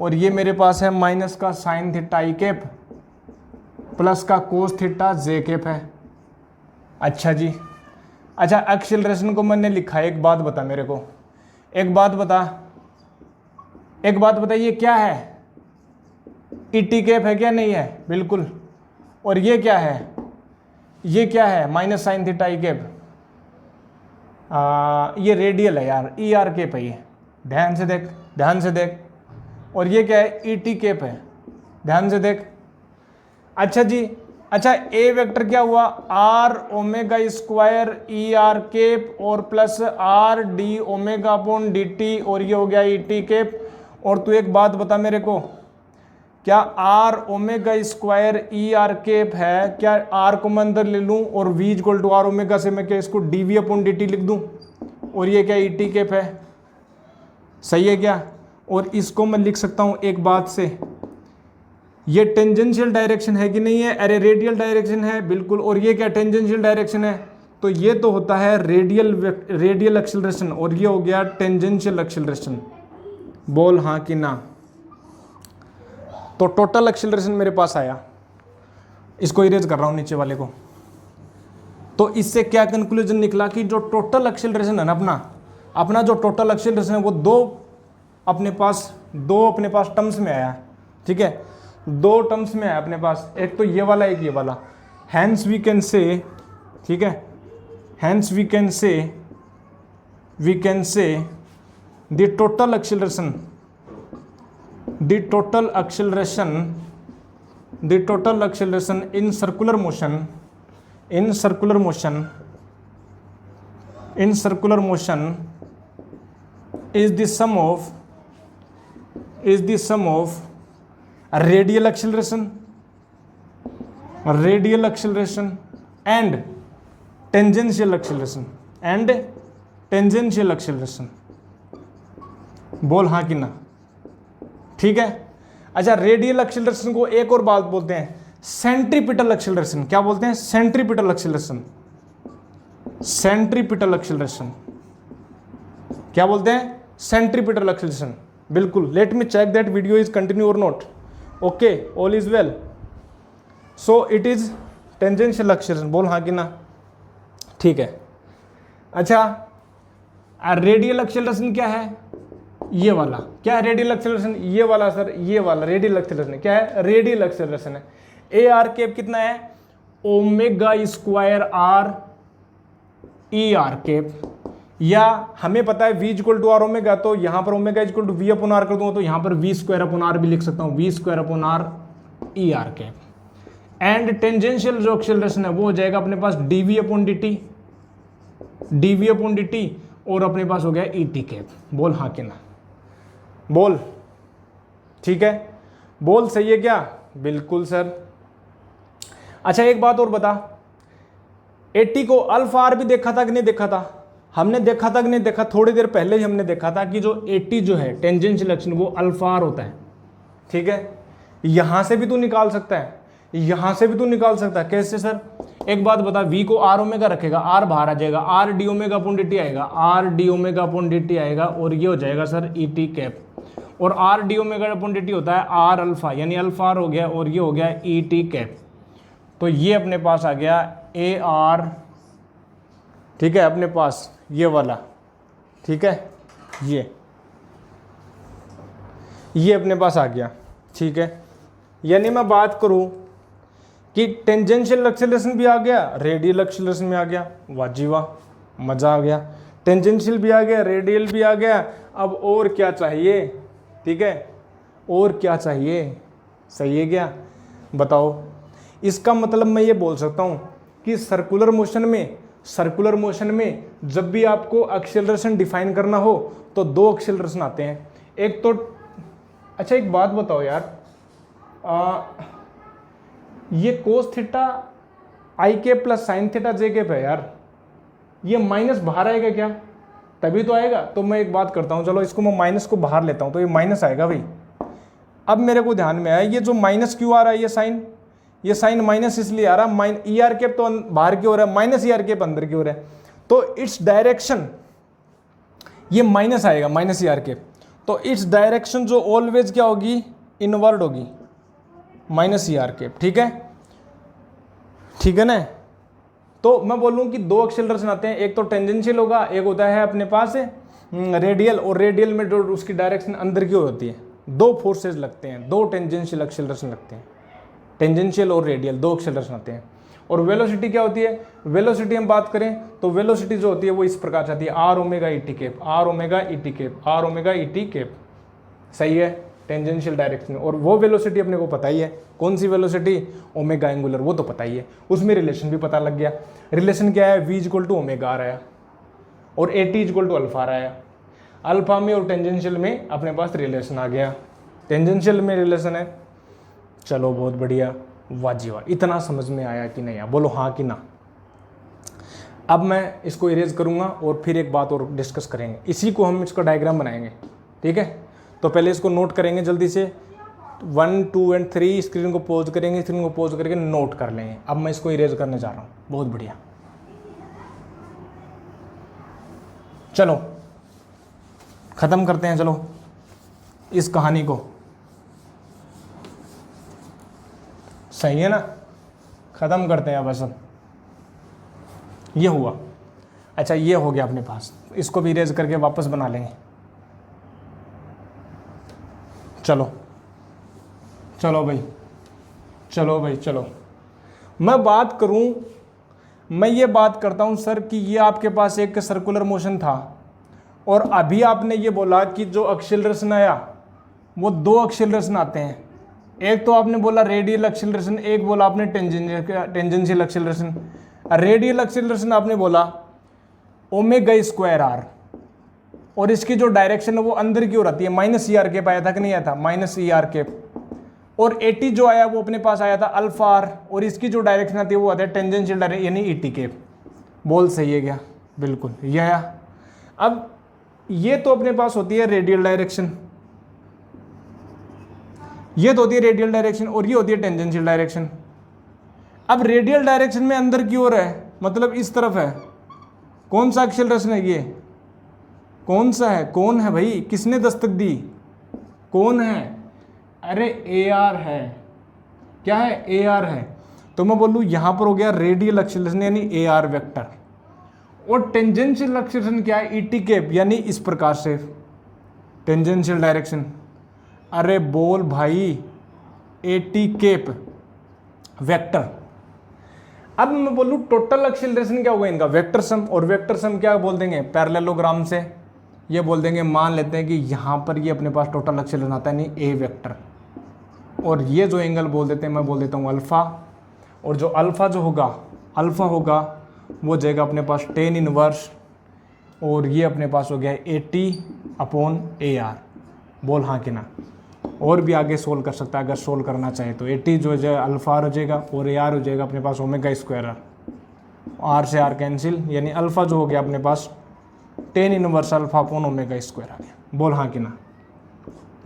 और ये मेरे पास है माइनस का sign theta I cap plus का कोस थीटा जे कैप है। अच्छा जी, अच्छा एक्सेलरेशन को मैंने लिखा है, एक बात बता मेरे को, एक बात बता ये क्या है, ई टी कैप है क्या? नहीं है, बिल्कुल। और ये क्या है, minus sine theta I cap, ये रेडियल है यार, ई आर कैप है ये, ध्यान से देख। और ये क्या है, ई टी कैप है, ध्यान से देख। अच्छा जी, अच्छा ए वेक्टर क्या हुआ, R omega square E R cap और plus R D omega upon D T, और ये हो गया ई टी केप। और तू एक बात बता मेरे को, क्या r omega square E R cap है, क्या आर को मैं अंदर ले लूं और v equal to r omega से मैं क्या इसको d v upon D t लिख दूं, और ये क्या ई टी केप है, सही है क्या। और इसको मैं लिख सकता हूं एक बात से, ये टेंजेंशियल डायरेक्शन है कि नहीं है, अरे रेडियल डायरेक्शन है बिल्कुल, और ये क्या टेंजेंशियल डायरेक्शन है, तो ये तो होता है रेडियल एक्सेलरेशन, और ये हो गया टेंजेंशियल एक्सेलरेशन। बोल हाँ कि ना। तो टोटल एक्सेलरेशन मेरे पास आया, इसको इरेज कर रहा हूं नीचे वाले को। तो इससे क्या कंक्लूजन निकला कि जो टोटल एक्सेलरेशन है ना, अपना जो टोटल एक्सेलरेशन है वो दो अपने पास टर्म्स में आया, ठीक है, दो टर्म्स में आया अपने पास, एक तो ये वाला, एक ये वाला। हैंस वी कैन से, ठीक है, hence we can say the total acceleration in circular motion is the sum of radial acceleration and tangential acceleration। बोल हाँ कि ना, ठीक है। अच्छा, रेडियल एक्सेलरेशन को एक और बात बोलते हैं सेंट्रीपिटल एक्सेलरेशन। क्या बोलते हैं, सेंट्रीपिटल एक्सेलरेशन। क्या बोलते हैं, सेंट्रीपिटल एक्सेलरेशन, बिल्कुल। Let me check that video is continue और not. Okay, all is well. So it is tangential acceleration. बोल हाँ कि ना, ठीक है। अच्छा, रेडियल एक्सेलरेशन क्या है, ये वाला। क्या है रेडियल एक्सेलरेशन, ये वाला सर, ये वाला रेडियल एक्सेलरेशन है। क्या है, रेडियल एक्सेलरेशन है। ए आर केप कितना है, omega square r e are cap, या हमें पता है v equal to r omega, तो यहां पर omega equal to v upon r कर दूंगा, तो यहां पर वी स्क्वायर अपॉन आर भी लिख सकता हूं, v square upon r e are cap. And tangential जो एक्सेलरेशन है वो हो जाएगा अपने पास डीवी अपॉन डी टी, और अपने पास हो गया ई टी केप। बोल हाँ कि ना, बोल, ठीक है, बोल, सही है क्या, बिल्कुल सर। अच्छा, एक बात और बता, एटी को अल्फा आर भी देखा था कि नहीं देखा था, हमने देखा था कि नहीं देखा, थोड़ी देर पहले ही हमने देखा था कि जो एटी जो है टेंजेंशियल एक्शन वो अल्फा आर होता है, ठीक है। यहां से भी तू निकाल सकता है, यहां से भी तू निकाल सकता है। कैसे सर, एक बात बता, वी को आर ओमेगा रखेगा, आर बाहर आ जाएगा, R D omega upon D T आएगा, R D omega upon D T आएगा, और ये हो जाएगा सर ई टी कैप। और R D omega upon D T होता है आर अल्फा, यानी अल्फा आर हो गया, और ये हो गया ई टी कैप। तो ये अपने पास आ गया ए आर, ठीक है, अपने पास ये वाला, ठीक है, ये अपने पास आ गया, ठीक है। यानी मैं बात करूं कि टेंजेंशियल एक्सेलरेशन भी आ गया, रेडियल एक्सेलरेशन भी आ गया, वाह जी वाह, मजा आ गया। टेंजेंशियल भी आ गया, रेडियल भी आ गया, अब और क्या चाहिए, ठीक है, और क्या चाहिए, सही है क्या, बताओ। इसका मतलब मैं ये बोल सकता हूं कि सर्कुलर मोशन में जब भी आपको एक्सेलरेशन डिफाइन करना हो तो दो एक्सेलरेशन आते हैं, एक तो, अच्छा एक बात बताओ यार, ये कोस थीटा आई के प्लस साइन थीटा जे के है यार, ये माइनस बाहर आएगा क्या, तभी तो आएगा। तो मैं एक बात करता हूँ, चलो इसको मैं माइनस को बाहर लेता हूँ, तो ये माइनस आएगा भाई। अब मेरे को ध्यान में आया, ये जो माइनस क्यों आ रहा है, ये साइन माइनस इसलिए आ रहा है, ई आर केप तो बाहर की ओर है, माइनस ई आर केप अंदर की ओर है, तो इट्स डायरेक्शन ये माइनस आएगा, माइनस ई आर केप, तो इट्स डायरेक्शन जो ऑलवेज क्या होगी, इनवर्ड होगी, माइनस ई आर केप, ठीक है ना। तो मैं बोलूँ कि दो एक्सेलरेशन आते हैं, एक तो टेंजेंशियल होगा, एक होता है अपने पास रेडियल, और रेडियल में जो उसकी डायरेक्शन अंदर की होती है, दो फोर्सेज लगते हैं, दो टेंजेंशियल एक्सेलरेशन लगते हैं, टेंजेंशियल और रेडियल दो एक्सेलरेशन आते हैं। और वेलोसिटी क्या होती है, वेलोसिटी हम बात करें तो वेलोसिटी जो होती है वो इस प्रकार से आती है, r omega e t cap, r omega e t cap, r omega e t cap, सही है, टेंजेंशियल डायरेक्शन में, और वो वेलोसिटी अपने को पता ही है, कौन सी वेलोसिटी, ओमेगा एंगुलर, वो तो पता ही है, उसमें रिलेशन भी पता लग गया। रिलेशन क्या है, v इक्वल टू ओमेगा आ रहा है और at इक्वल टू अल्फा आ रहा है। अल्फा में और टेंजेंशियल में अपने पास रिलेशन आ गया, टेंजेंशियल में रिलेशन है। चलो बहुत बढ़िया, वाह जी वाह, इतना समझ में आया कि नहीं आया, बोलो हाँ कि ना। अब मैं इसको इरेज करूंगा और फिर एक बात और डिस्कस करेंगे, इसी को हम इसका डायग्राम बनाएंगे, ठीक है। तो पहले इसको नोट करेंगे जल्दी से, 1 2 एंड 3 स्क्रीन को पॉज करेंगे, स्क्रीन को पॉज करके नोट कर लेंगे। अब मैं इसको इरेज करने जा रहा हूँ, बहुत बढ़िया। चलो खत्म करते हैं, चलो इस कहानी को, सही है ना, खत्म करते हैं अब। सब ये हुआ, अच्छा ये हो गया अपने पास, इसको भी इरेज करके वापस बना लेंगे। चलो चलो भाई, चलो भाई चलो, मैं बात करूं, मैं ये बात करता हूं सर कि ये आपके पास एक सर्कुलर मोशन था और अभी आपने ये बोला कि जो एक्सेलरेशन आया वो 2 एक्सेलरेशन आते हैं, एक तो आपने बोला रेडियल एक्सेलरेशन, एक बोला आपने टेंजेंशियल एक्सेलरेशन। रेडियल एक्सेलरेशन आपने बोला ओमेगा स्क्वायर आर, और इसकी जो डायरेक्शन है वो अंदर की ओर आती है, माइनस ई आर केप आया था कि नहीं आया था, माइनस ई आर केप। और एटी जो आया वो अपने पास आया था अल्फा आर, और इसकी जो डायरेक्शन आती है वो आता है टेंजेंशियल डायरेक्शन यानी ईटी केप। बोल सही है क्या, बिल्कुल ये आया। अब ये तो अपने पास होती है रेडियल डायरेक्शन, ये तो होती है रेडियल डायरेक्शन, और ये होती है टेंजेंशियल डायरेक्शन। अब रेडियल डायरेक्शन में अंदर की ओर है, मतलब इस तरफ है, कौन सा एक्सेलरेशन है ये, कौन सा है, कौन है भाई, किसने दस्तक दी, कौन है, अरे ए आर है, क्या है, ए आर है। तो मैं बोलूँ यहाँ पर हो गया रेडियल एक्सेलरेशन यानी ए आर वेक्टर, और टेंजेंशियल एक्सेलरेशन क्या है, ईटी केप यानी इस प्रकार से टेंजेंशियल डायरेक्शन। अरे बोल भाई, एटी केप वेक्टर। अब मैं बोलूँ टोटल एक्सेलरेशन क्या होगा इनका, वेक्टर सम, और वेक्टर सम क्या बोल देंगे, पैरेललोग्राम से ये बोल देंगे, मान लेते हैं कि यहाँ पर ये अपने पास टोटल एक्सेलरेशन आता है नहीं ए वेक्टर, और ये जो एंगल बोल देते हैं मैं बोल देता हूँ अल्फ़ा, और जो अल्फ़ा जो होगा, अल्फ़ा होगा वो जाएगा अपने पास टेन इनवर्स, और ये अपने पास हो गया 80/AR। बोल हाँ कि ना। और भी आगे सोल्व कर सकता है अगर सोल्व करना चाहे तो, 80 जो है अल्फ़ा आर हो जाएगा और AR हो जाएगा अपने पास ओमेगा स्क्वायर आर, आर से आर कैंसिल, यानी अल्फ़ा जो हो गया अपने पास 10 inverse alpha upon omega square आ गया। बोल हाँ कि ना,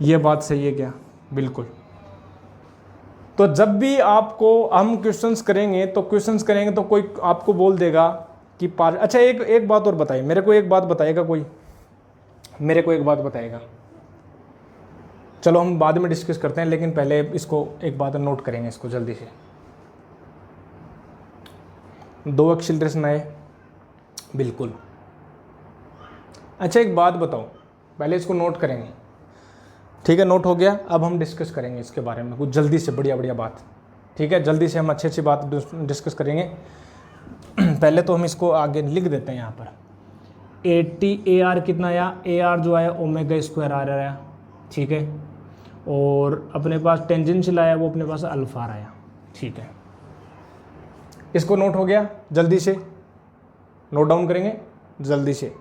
ये बात सही है क्या, बिल्कुल। तो जब भी आपको हम क्वेश्चंस करेंगे तो कोई आपको बोल देगा कि अच्छा एक बात और बताइए, मेरे को एक बात बताएगा कोई, मेरे को एक बात बताएगा। चलो हम बाद में डिस्कस करते हैं, लेकिन पहले इसको एक बात नोट करेंगे इसको जल्दी से। 2 एक्सेलरेशन आए, बिल्कुल। अच्छा एक बात बताओ, पहले इसको नोट करेंगे, ठीक है, नोट हो गया। अब हम डिस्कस करेंगे इसके बारे में कुछ जल्दी से, बढ़िया बढ़िया बात, ठीक है, जल्दी से हम अच्छी बात डिस्कस करेंगे। पहले तो हम इसको आगे लिख देते हैं यहाँ पर, 80 AR कितना आया, AR जो आया ओमेगा स्क्वायर आ रहा है, ठीक है, और अपने पास टेंजेंशियल आया वो अपने पास अल्फा आया, ठीक है। इसको नोट हो गया, जल्दी से नोट डाउन करेंगे जल्दी से।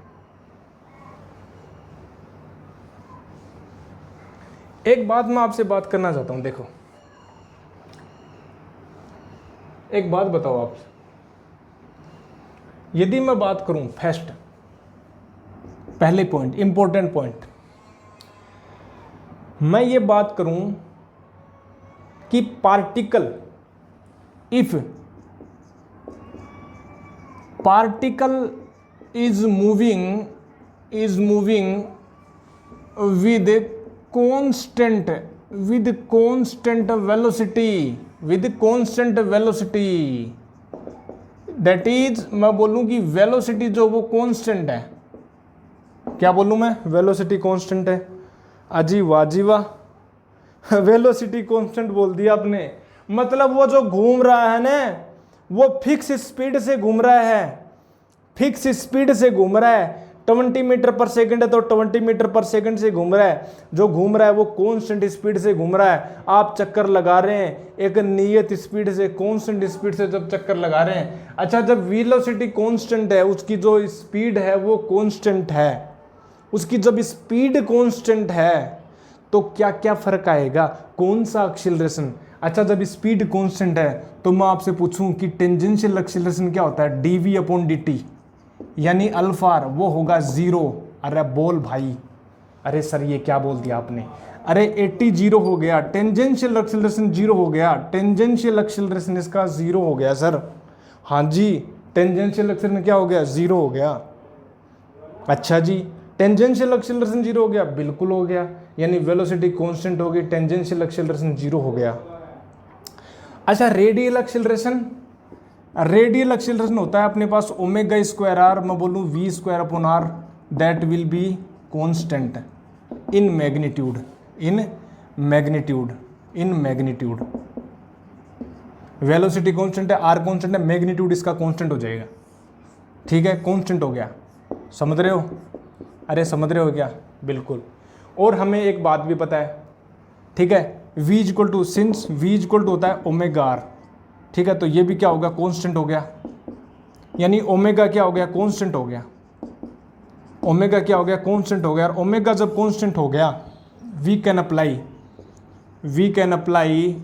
एक बात मैं आपसे बात करना चाहता हूं, देखो एक बात बताओ आप, यदि मैं बात करूं फर्स्ट, पहले पॉइंट, इंपॉर्टेंट पॉइंट, मैं ये बात करूं कि particle, if particle is moving with constant velocity, that is मैं बोलूं कि वेलोसिटी जो वो कांस्टेंट है, क्या बोलूं मैं, वेलोसिटी कांस्टेंट है। अजी वाह, वेलोसिटी कांस्टेंट बोल दिया आपने, मतलब वो जो घूम रहा है ना वो फिक्स स्पीड से घूम रहा है, फिक्स स्पीड से घूम रहा है, 20 मीटर पर सेकंड है तो 20 मीटर पर सेकंड से घूम रहा है, जो घूम रहा है वो कांस्टेंट स्पीड से घूम रहा है। आप चक्कर लगा रहे हैं एक नियत स्पीड से, कांस्टेंट स्पीड से जब चक्कर लगा रहे हैं। अच्छा, जब वेलोसिटी कांस्टेंट है, उसकी जो स्पीड है वो कांस्टेंट है, उसकी जब स्पीड कांस्टेंट है तो क्या क्या फर्क आएगा, कौन सा एक्सीलरेशन। अच्छा, जब स्पीड कांस्टेंट है तो मैं आपसे पूछूं कि टेंजेंशियल एक्सीलरेशन क्या होता है, dv/dt, यानी अल्फा वो होगा 0। अरे बोल भाई, अरे सर ये क्या बोल दिया आपने, अरे 80 0 हो गया, टेंजेंशियल एक्सीलरेशन 0 हो गया, टेंजेंशियल एक्सीलरेशन इसका 0 हो गया सर। हाँ जी, टेंजेंशियल एक्सीलरेशन क्या हो गया, 0 हो गया। अच्छा जी, टेंजेंशियल एक्सीलरेशन 0 हो गया, बिल्कुल हो गया, यानी वेलोसिटी कांस्टेंट होगी, टेंजेंशियल एक्सीलरेशन 0 हो गया। अच्छा, रेडियल एक्सीलरेशन, रेडियल एक्सीलरेशन होता है अपने पास ओमेगा स्क्वायर आर, मैं बोलूँ v²/r, that will be constant in magnitude, in magnitude, in magnitude. Velocity constant है, आर कांस्टेंट है, मैग्नीट्यूड इसका कांस्टेंट हो जाएगा। ठीक है, कांस्टेंट हो गया, समझ रहे हो, अरे समझ रहे हो क्या, बिल्कुल। और हमें एक बात भी पता है, ठीक है, v सिंस v होता है ओमेगा आर, ठीक है, तो ये भी क्या होगा, कांस्टेंट हो गया, यानी ओमेगा क्या हो गया, कांस्टेंट हो गया, ओमेगा क्या हो गया, कांस्टेंट हो गया। और ओमेगा जब कांस्टेंट हो गया, we can apply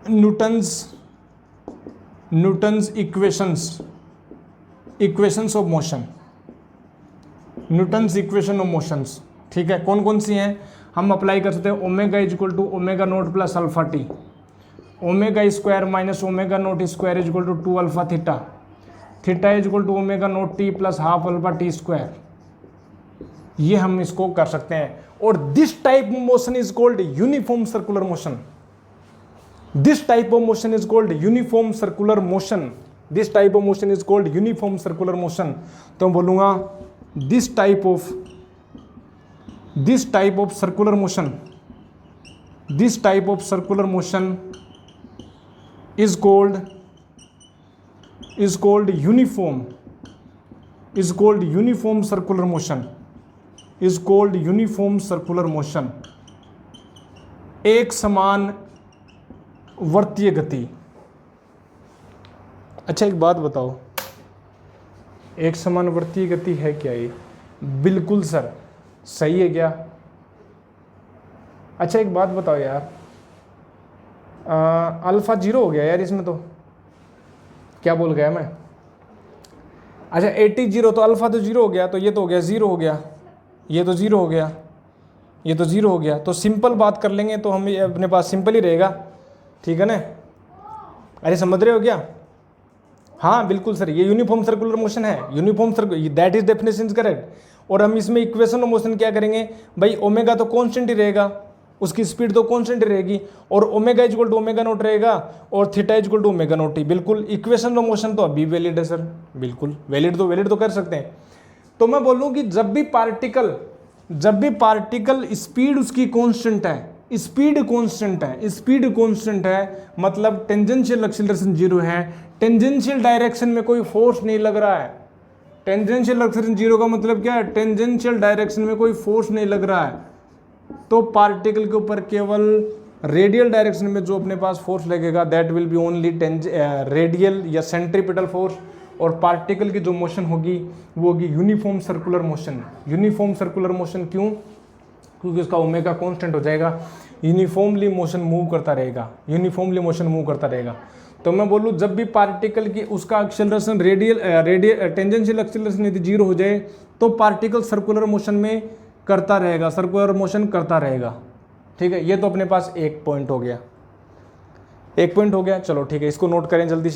Newton's equations of motion, Newton's equation of motions. ठीक है, कौन कौन सी हैं हम अप्लाई कर सकते हैं, omega omega naught plus alpha t, omega square minus omega naught square two alpha theta, theta omega naught t plus half alpha T square. ये हम इसको कर सकते हैं। और this type of motion is called uniform circular motion, this type of motion is called uniform circular motion, this type of motion is called uniform circular motion. तो मैं बोलूंगा this type of circular motion, this type of circular motion is called uniform circular motion, is called uniform circular motion, एक समान वर्तीय गति। अच्छा, एक बात बताओ, एक समान वर्तीय गति है क्या ये, बिल्कुल सर, सही है क्या। अच्छा, एक बात बताओ यार, अल्फा 0 हो गया यार इसमें, तो क्या बोल गया मैं। अच्छा, 80 0, तो अल्फा तो 0 हो गया, तो ये तो हो गया 0 हो गया, ये तो 0 हो गया, ये तो 0 हो गया। तो सिंपल बात कर लेंगे तो हम अपने पास सिंपल ही रहेगा, ठीक है ना। अरे समझ रहे हो क्या, हाँ बिल्कुल सर, ये यूनिफॉर्म सर्कुलर मोशन है, uniform circular, that is definition correct. और हम इसमें इक्वेशन ऑफ मोशन क्या करेंगे भाई, ओमेगा तो कांस्टेंट ही रहेगा, उसकी स्पीड तो कांस्टेंट रहेगी, और ओमेगा ओमेगा नॉट रहेगा, और थीटा ओमेगा नॉट ही। बिल्कुल, इक्वेशन ऑफ मोशन तो अभी वैलिड है सर, बिल्कुल वैलिड तो कर सकते हैं। तो मैं बोलूं कि जब भी पार्टिकल स्पीड उसकी कांस्टेंट है, स्पीड कांस्टेंट है, मतलब टेंजेंशियल एक्सीलरेशन 0 है, टेंजेंशियल डायरेक्शन में कोई फोर्स नहीं लग रहा है। टेंजेंशियल एक्सीलरेशन 0 का मतलब क्या है, टेंजेंशियल डायरेक्शन में कोई फोर्स नहीं लग रहा है, तो पार्टिकल के ऊपर केवल रेडियल डायरेक्शन में जो अपने पास फोर्स लगेगा, that will B only radial या सेंट्रीपिटल फोर्स। और पार्टिकल की जो मोशन होगी वो होगी uniform circular motion. Uniform circular motion क्यों, क्योंकि उसका ओमेगा कांस्टेंट हो जाएगा, यूनिफॉर्मली मोशन मूव करता रहेगा। तो मैं बोलूँ जब भी पार्टिकल की उसका एक्सेलरेशन रेडियल टेंजेंशियल एक्सेलरेशन यदि 0 हो जाए तो पार्टिकल सर्कुलर मोशन में करता रहेगा, सर्कुलर मोशन करता रहेगा। ठीक है, ये तो अपने पास एक पॉइंट हो गया, चलो ठीक है, इसको नोट करें जल्दी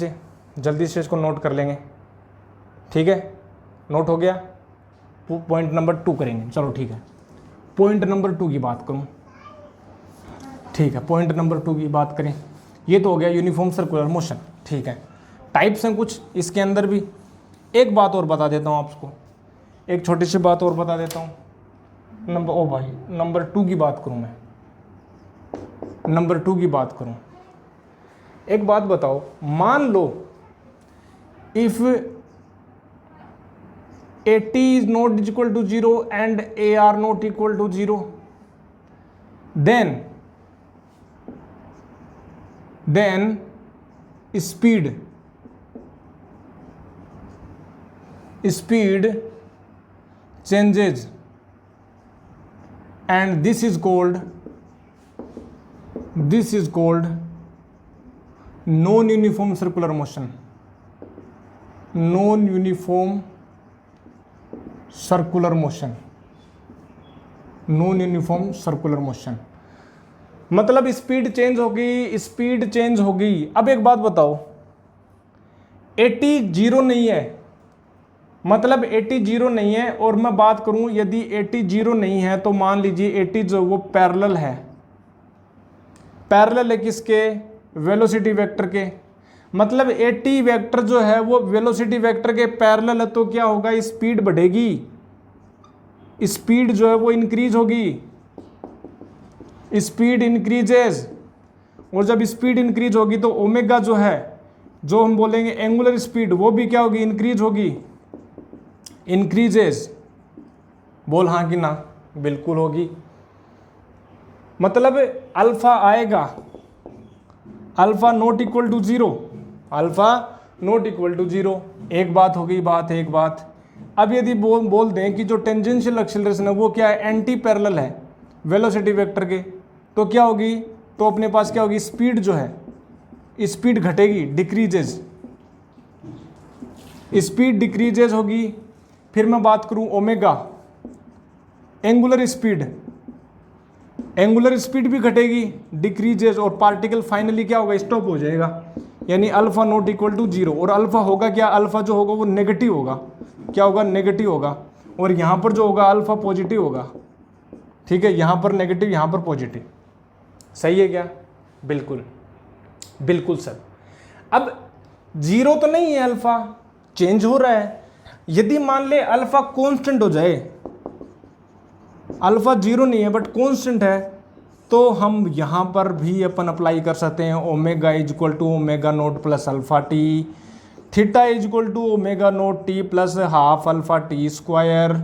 से इसको नोट कर लेंगे। ठीक है, नोट हो गया। पॉइंट नंबर 2 करेंगे, चलो ठीक है, पॉइंट नंबर 2 की बात करूं। ठीक है, पॉइंट नंबर 2 की बात करें, ये तो हो गया यूनिफॉर्म सर्कुलर मोशन। ठीक है, टाइप्स हैं कुछ इसके अंदर भी। एक बात और बता देता हूँ आपको, एक छोटी सी बात और बता देता हूँ। नंबर 2 की बात करूँ मैं, नंबर 2 की बात करूँ। एक बात बताओ, मान लो if 80 is not equal to 0 and AR not equal to 0, then speed changes, and this is called non-uniform circular motion. Non-uniform circular motion मतलब स्पीड चेंज होगी। अब एक बात बताओ, 80 जीरो नहीं है, मतलब 80 जीरो नहीं है, और मैं बात करूं यदि 80 जीरो नहीं है तो मान लीजिए 80 जो वो पैरेलल है किसके? वेलोसिटी वेक्टर के। मतलब 80 वेक्टर जो है वो वेलोसिटी वेक्टर के पैरेलल है, तो क्या होगा? स्पीड बढ़ेगी, स्पीड जो है वो इंक्रीज होगी, स्पीड इंक्रीजेज। और जब स्पीड इंक्रीज होगी तो ओमेगा जो है, जो हम बोलेंगे एंगुलर स्पीड, वो भी क्या होगी? इंक्रीज होगी, इंक्रीजेज। बोल हाँ कि ना? बिल्कुल होगी। मतलब अल्फा आएगा, alpha not equal to zero, alpha not equal to zero. एक बात हो गई, एक बात। अब यदि बोल दें कि जो टेंजेंशियल एक्सीलरेशन है वो क्या है? एंटी पैरेलल है वेलोसिटी वेक्टर के, तो क्या होगी? तो अपने पास क्या होगी? स्पीड जो है, स्पीड घटेगी, डिक्रीजेज, स्पीड डिक्रीजेज होगी। फिर मैं बात करूं ओमेगा, एंगुलर स्पीड भी घटेगी, डिक्रीजेज, और पार्टिकल फाइनली क्या होगा? स्टॉप हो जाएगा, यानी alpha not equal to zero. और अल्फा होगा क्या? अल्फा जो होगा वो नेगेटिव होगा। क्या होगा? नेगेटिव होगा। और यहां पर जो होगा अल्फा पॉजिटिव होगा, ठीक है? यहां पर नेगेटिव, यहां पर पॉजिटिव। सही है क्या? बिल्कुल बिल्कुल सर। अब जीरो तो नहीं है, अल्फा चेंज हो रहा है। यदि मान ले अल्फा कांस्टेंट हो जाए, अल्फा जीरो नहीं है बट कांस्टेंट है, तो हम यहां पर भी अपन अप्लाई कर सकते हैं omega is equal to omega naught plus alpha T, theta is equal to omega naught T plus half alpha T square,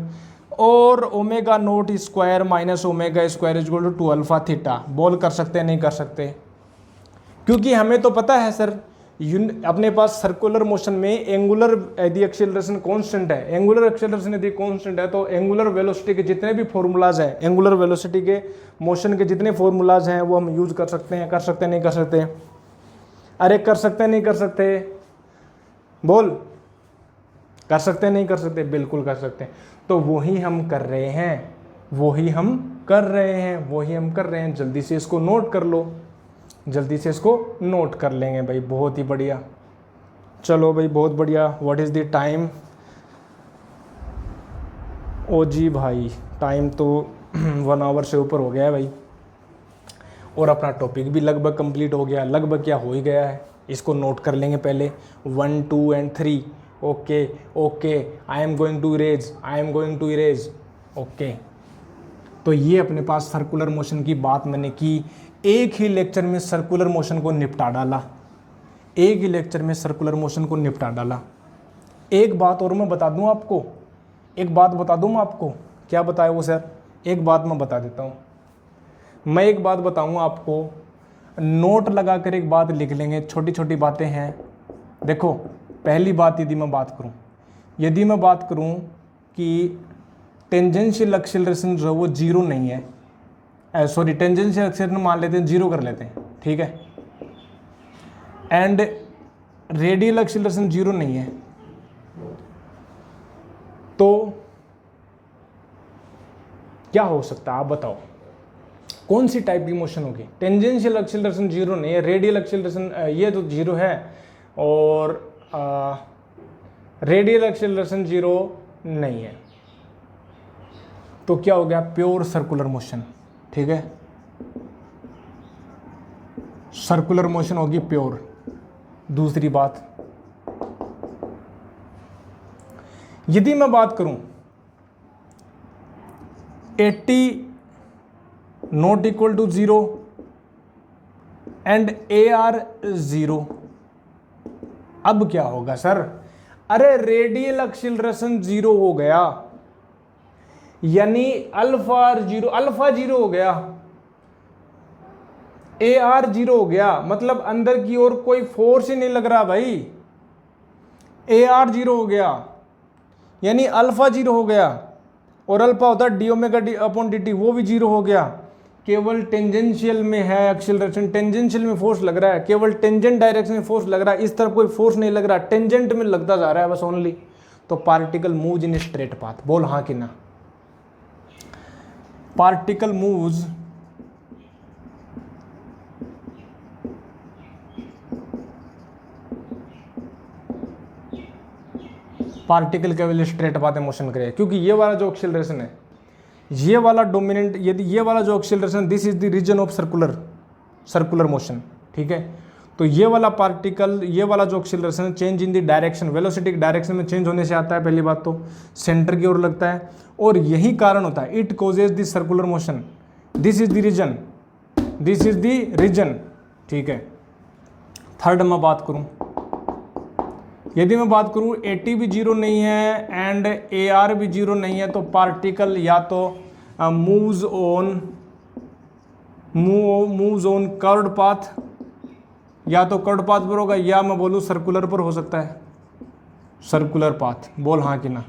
और omega naught square minus omega square is equal to alpha theta. बोल कर सकते हैं? नहीं कर सकते? क्योंकि हमें तो पता है सर, अपने पास सर्कुलर मोशन में एंगुलर यदि एक्सेलरेशन कांस्टेंट है, एंगुलर एक्सेलरेशन यदि कांस्टेंट है, तो एंगुलर वेलोसिटी के जितने भी फॉर्मूलाज हैं, एंगुलर वेलोसिटी के मोशन के जितने फॉर्मूलाज हैं वो हम यूज कर सकते हैं। कर सकते हैं? नहीं कर सकते? अरे कर सकते हैं? नहीं कर सकते? बोल, कर सकते हैं? नहीं कर सकते? बिल्कुल कर सकते हैं। तो वही हम कर रहे हैं, वही हम कर रहे हैं। जल्दी से इसको नोट कर लो, जल्दी से इसको नोट कर लेंगे भाई। बहुत ही बढ़िया, चलो भाई बहुत बढ़िया। What is the time? ओ जी भाई, टाइम तो 1 आवर से ऊपर हो गया है भाई, और अपना टॉपिक भी लगभग कंप्लीट हो गया, लगभग क्या हो ही गया है। इसको नोट कर लेंगे पहले 1, 2 and 3। Okay okay, I am going to erase. Okay, तो ये अपने पास सर्कुलर मोशन की बात मैंने की। एक ही लेक्चर में सर्कुलर मोशन को निपटा डाला, एक बात और मैं बता दूं आपको, क्या बताया वो सर? एक बात मैं बता देता हूँ, मैं एक बात बताऊंगा आपको, नोट लगाकर एक बात लिख लेंगे, छोटी छोटी बातें हैं। देखो, पहली बात यदि मैं बात करूं कि टेंजेंशियल एक्सेलरेशन जो है वो जीरो नहीं है, टेंजेंशियल एक्सेलरेशन मान लेते हैं, जीरो कर लेते हैं, ठीक है, एंड रेडियल एक्सेलरेशन जीरो नहीं है, तो क्या हो सकता है? आप बताओ, कौन सी टाइप की मोशन होगी? टेंजेंशियल एक्सेलरेशन जीरो नहीं है, रेडियल एक्सेलरेशन ये तो जीरो है, और रेडियल एक्सेलरेशन जीरो नहीं है, तो क्या हो गया? प्योर सर्कुलर मोशन, ठीक है, सर्कुलर मोशन होगी प्योर। दूसरी बात, यदि मैं बात करूं 80 not equal to 0 and AR 0, अब क्या होगा सर? अरे रेडियल एक्सीलरेशन 0 हो गया, यानी अल्फा जीरो हो गया, AR 0 हो गया, मतलब अंदर की ओर कोई फोर्स ही नहीं लग रहा भाई। AR 0 हो गया यानी अल्फा 0 हो गया, और अल्फा होता है D omega D upon D T, वो भी 0 हो गया। केवल टेंजेंशियल में है एक्सीलरेशन, टेंजेंशियल में फोर्स लग रहा है, केवल टेंजेंट डायरेक्शन में फोर्स लग रहा है, इस तरफ कोई फोर्स नहीं लग रहा, टेंजेंट में लगता जा रहा है बस ओनली। तो particle moves in straight path, बोल हाँ कि ना। पार्टिकल मूव्स पार्टिकल केवल स्ट्रेट पाथ में मोशन करे, क्योंकि ये वाला जो एक्सीलरेशन है, ये वाला डोमिनेंट, यदि ये वाला जो acceleration, this is the reason of circular motion, ठीक है। तो ये वाला पार्टिकल, ये वाला जो acceleration change in the direction, velocity direction में चेंज होने से आता है, पहली बात तो सेंटर की ओर लगता है, और यही कारण होता है, it causes the circular motion, this is the reason, ठीक है। थर्ड मैं बात करूं, यदि मैं बात करूं AT भी 0 नहीं है एंड AR भी 0 नहीं है, तो पार्टिकल या तो मूव्स ऑन कर्व्ड पाथ, या तो कर्व्ड पाथ पर होगा, या मैं बोलूं सर्कुलर पर हो सकता है, सर्कुलर पाथ, बोल हाँ कि ना।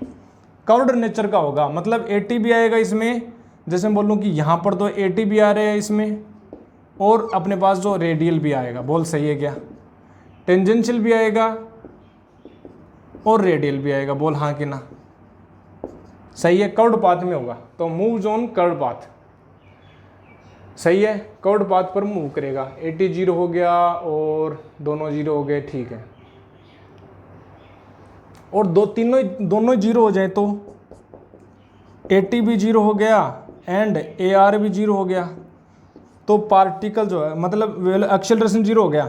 कर्व्ड नेचर का होगा, मतलब AT भी आएगा इसमें, जैसे मैं बोलूं कि यहाँ पर तो AT भी आ रहे हैं इसमें, और अपने पास जो रेडियल भी आएगा, बोल सही है क्या। टेंजेंशियल भी आएगा और रेडियल भी आएगा, बोल हाँ कि ना। सही है, कर्व्ड पाथ में होगा, तो मूव्स ऑन कर्व्ड पाथ, सही है, कर्व्ड पाथ पर मूव करेगा। AT 0 हो गया और दोनों 0 हो गए, ठीक है। और दोनों 0 हो जाए तो AT भी 0 हो गया एंड AR भी 0 हो गया, तो पार्टिकल जो है, मतलब एक्सीलरेशन 0 हो गया।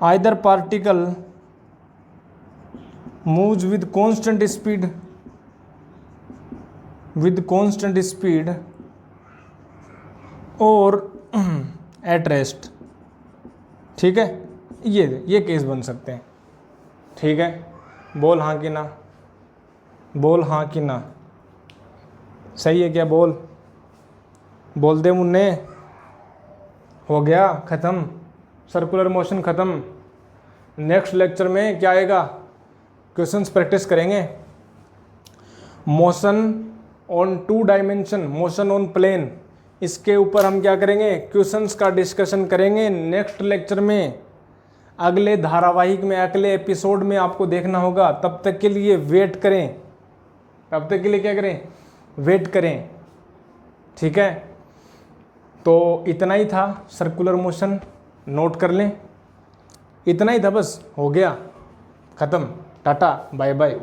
Either particle moves with constant speed और at rest, ठीक है, ये केस बन सकते हैं, ठीक है। बोल हाँ कि ना, बोल हाँ कि ना, सही है क्या, बोल दे मुन्ने। हो गया ख़त्म, सर्कुलर मोशन ख़त्म। नेक्स्ट लेक्चर में क्या आएगा, क्वेश्चंस प्रैक्टिस करेंगे। Motion on 2 dimension, motion on plane, इसके ऊपर हम क्या करेंगे, क्वेश्चंस का डिस्कशन करेंगे नेक्स्ट लेक्चर में। अगले धारावाहिक में, अगले एपिसोड में आपको देखना होगा। तब तक के लिए वेट करें, तब तक के लिए क्या करें, वेट करें, ठीक है। तो इतना ही था, सर्कुलर मोशन नोट कर लें, इतना ही था बस, हो गया ख़त्म, टाटा बाय बाय,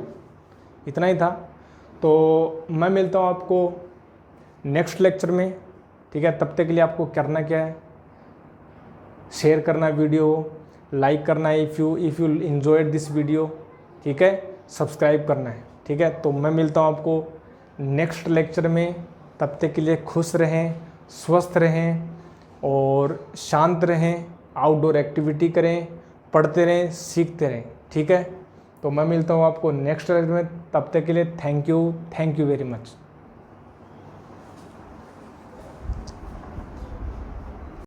इतना ही था। तो मैं मिलता हूँ आपको नेक्स्ट लेक्चर में, ठीक है। तब तक के लिए आपको करना क्या है, शेयर करना है वीडियो, लाइक करना है if you enjoyed this video, ठीक है, सब्सक्राइब करना है, ठीक है। तो मैं मिलता हूँ आपको नेक्स्ट लेक्चर में, तब तक के लिए खुश रहें, स्वस्थ रहें और शांत रहें, आउटडोर एक्टिविटी करें, पढ़ते रहें, सीखते रहें, ठीक है। तो मैं मिलता हूँ आपको नेक्स्ट लेक्चर में, तब तक के लिए थैंक यू वेरी मच।